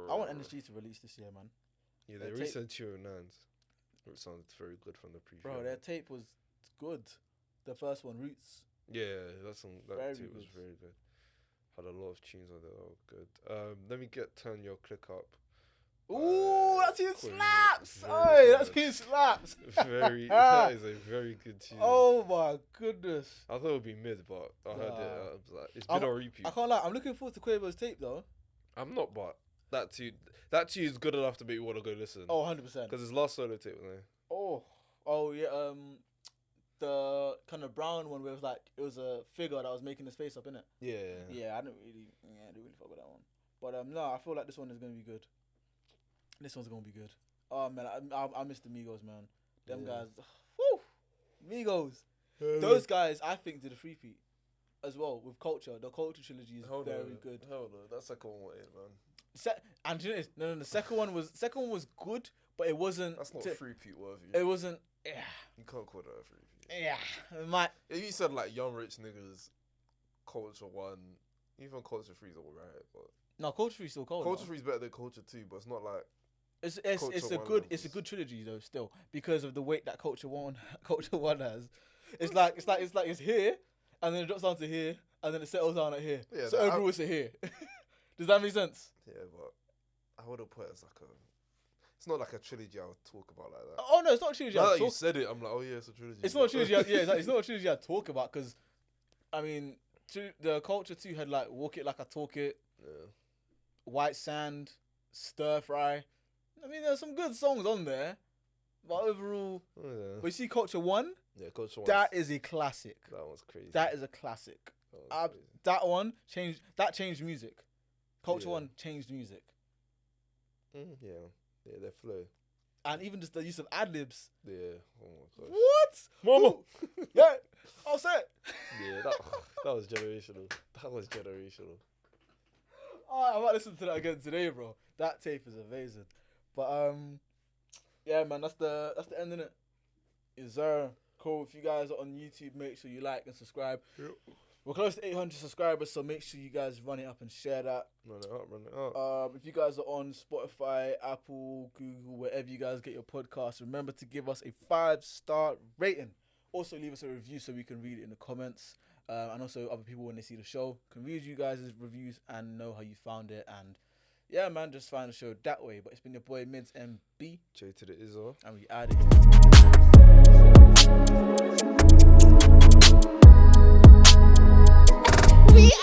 I want NSG to release this year, man. Yeah, they released a tune of Nines, which sounded very good from the preview. Bro, their tape was good. The first one, Roots. Yeah, that tape was very good. Had a lot of tunes on there. Oh, good. Let me turn your click up. Ooh, that tune slaps! Oi, that tune slaps! That is a very good tune. Oh my goodness! I thought it would be mid, but I heard it. I was like, it's been on repeat. I can't lie. I'm looking forward to Quavo's tape though. I'm not, but that tune is good enough to make you want to go listen. Oh, 100%. Because his last solo tape, man. Oh yeah. The kind of brown one where it was like it was a figure that was making his face up, innit? Yeah. I didn't really fuck with that one. But no, I feel like this one is gonna be good. This one's gonna be good. Oh man, I miss the Migos, man. Them guys, woo, Migos. Those guys, I think, did a three-peat as well with Culture. The Culture trilogy is very good. Hell no, that second one was it, man. And you know, no, the second one was good, but it wasn't. That's not three-peat worthy. It wasn't. Yeah. You can't call that a freebie. Yeah. It might. If you said like young rich niggas, Culture 1, even Culture 3's alright, but No, Culture 3's still cold. Culture 3's better than Culture 2, but it's not like It's Culture a good trilogy though still because of the weight that Culture 1 has. It's like it's here and then it drops down to here and then it settles down at here. Yeah, so overall it's a here. Does that make sense? Yeah, but I would have put it as like a. It's not like a trilogy I would talk about like that. Oh no, it's not a trilogy. Now that you said it, I'm like, oh yeah, it's a trilogy. It's not a trilogy. It's not a trilogy I talk about because, I mean, the Culture 2 had like Walk It Like I Talk It, White Sand, Stir Fry. I mean, there's some good songs on there, but overall, but you see Culture 1. Yeah, Culture 1. That is a classic. That one's crazy. That is a classic. That one changed. That changed music. Culture 1 changed music. Yeah, their flow. And even just the use of ad-libs. Yeah. Oh my gosh. What? Mama. Yeah. I'll say it. Yeah, that was generational. That was generational. Oh, I might listen to that again today, bro. That tape is amazing. But yeah, man, that's the end of it. Is cool? If you guys are on YouTube, make sure you like and subscribe. Yep. We're close to 800 subscribers, so make sure you guys run it up and share that. Run it up. If you guys are on Spotify, Apple, Google, wherever you guys get your podcasts, remember to give us a 5-star rating. Also, leave us a review so we can read it in the comments. And also, other people, when they see the show, can read you guys' reviews and know how you found it. And yeah, man, just find the show that way. But it's been your boy, Mids MB. J to the Izzo. And we out of here. We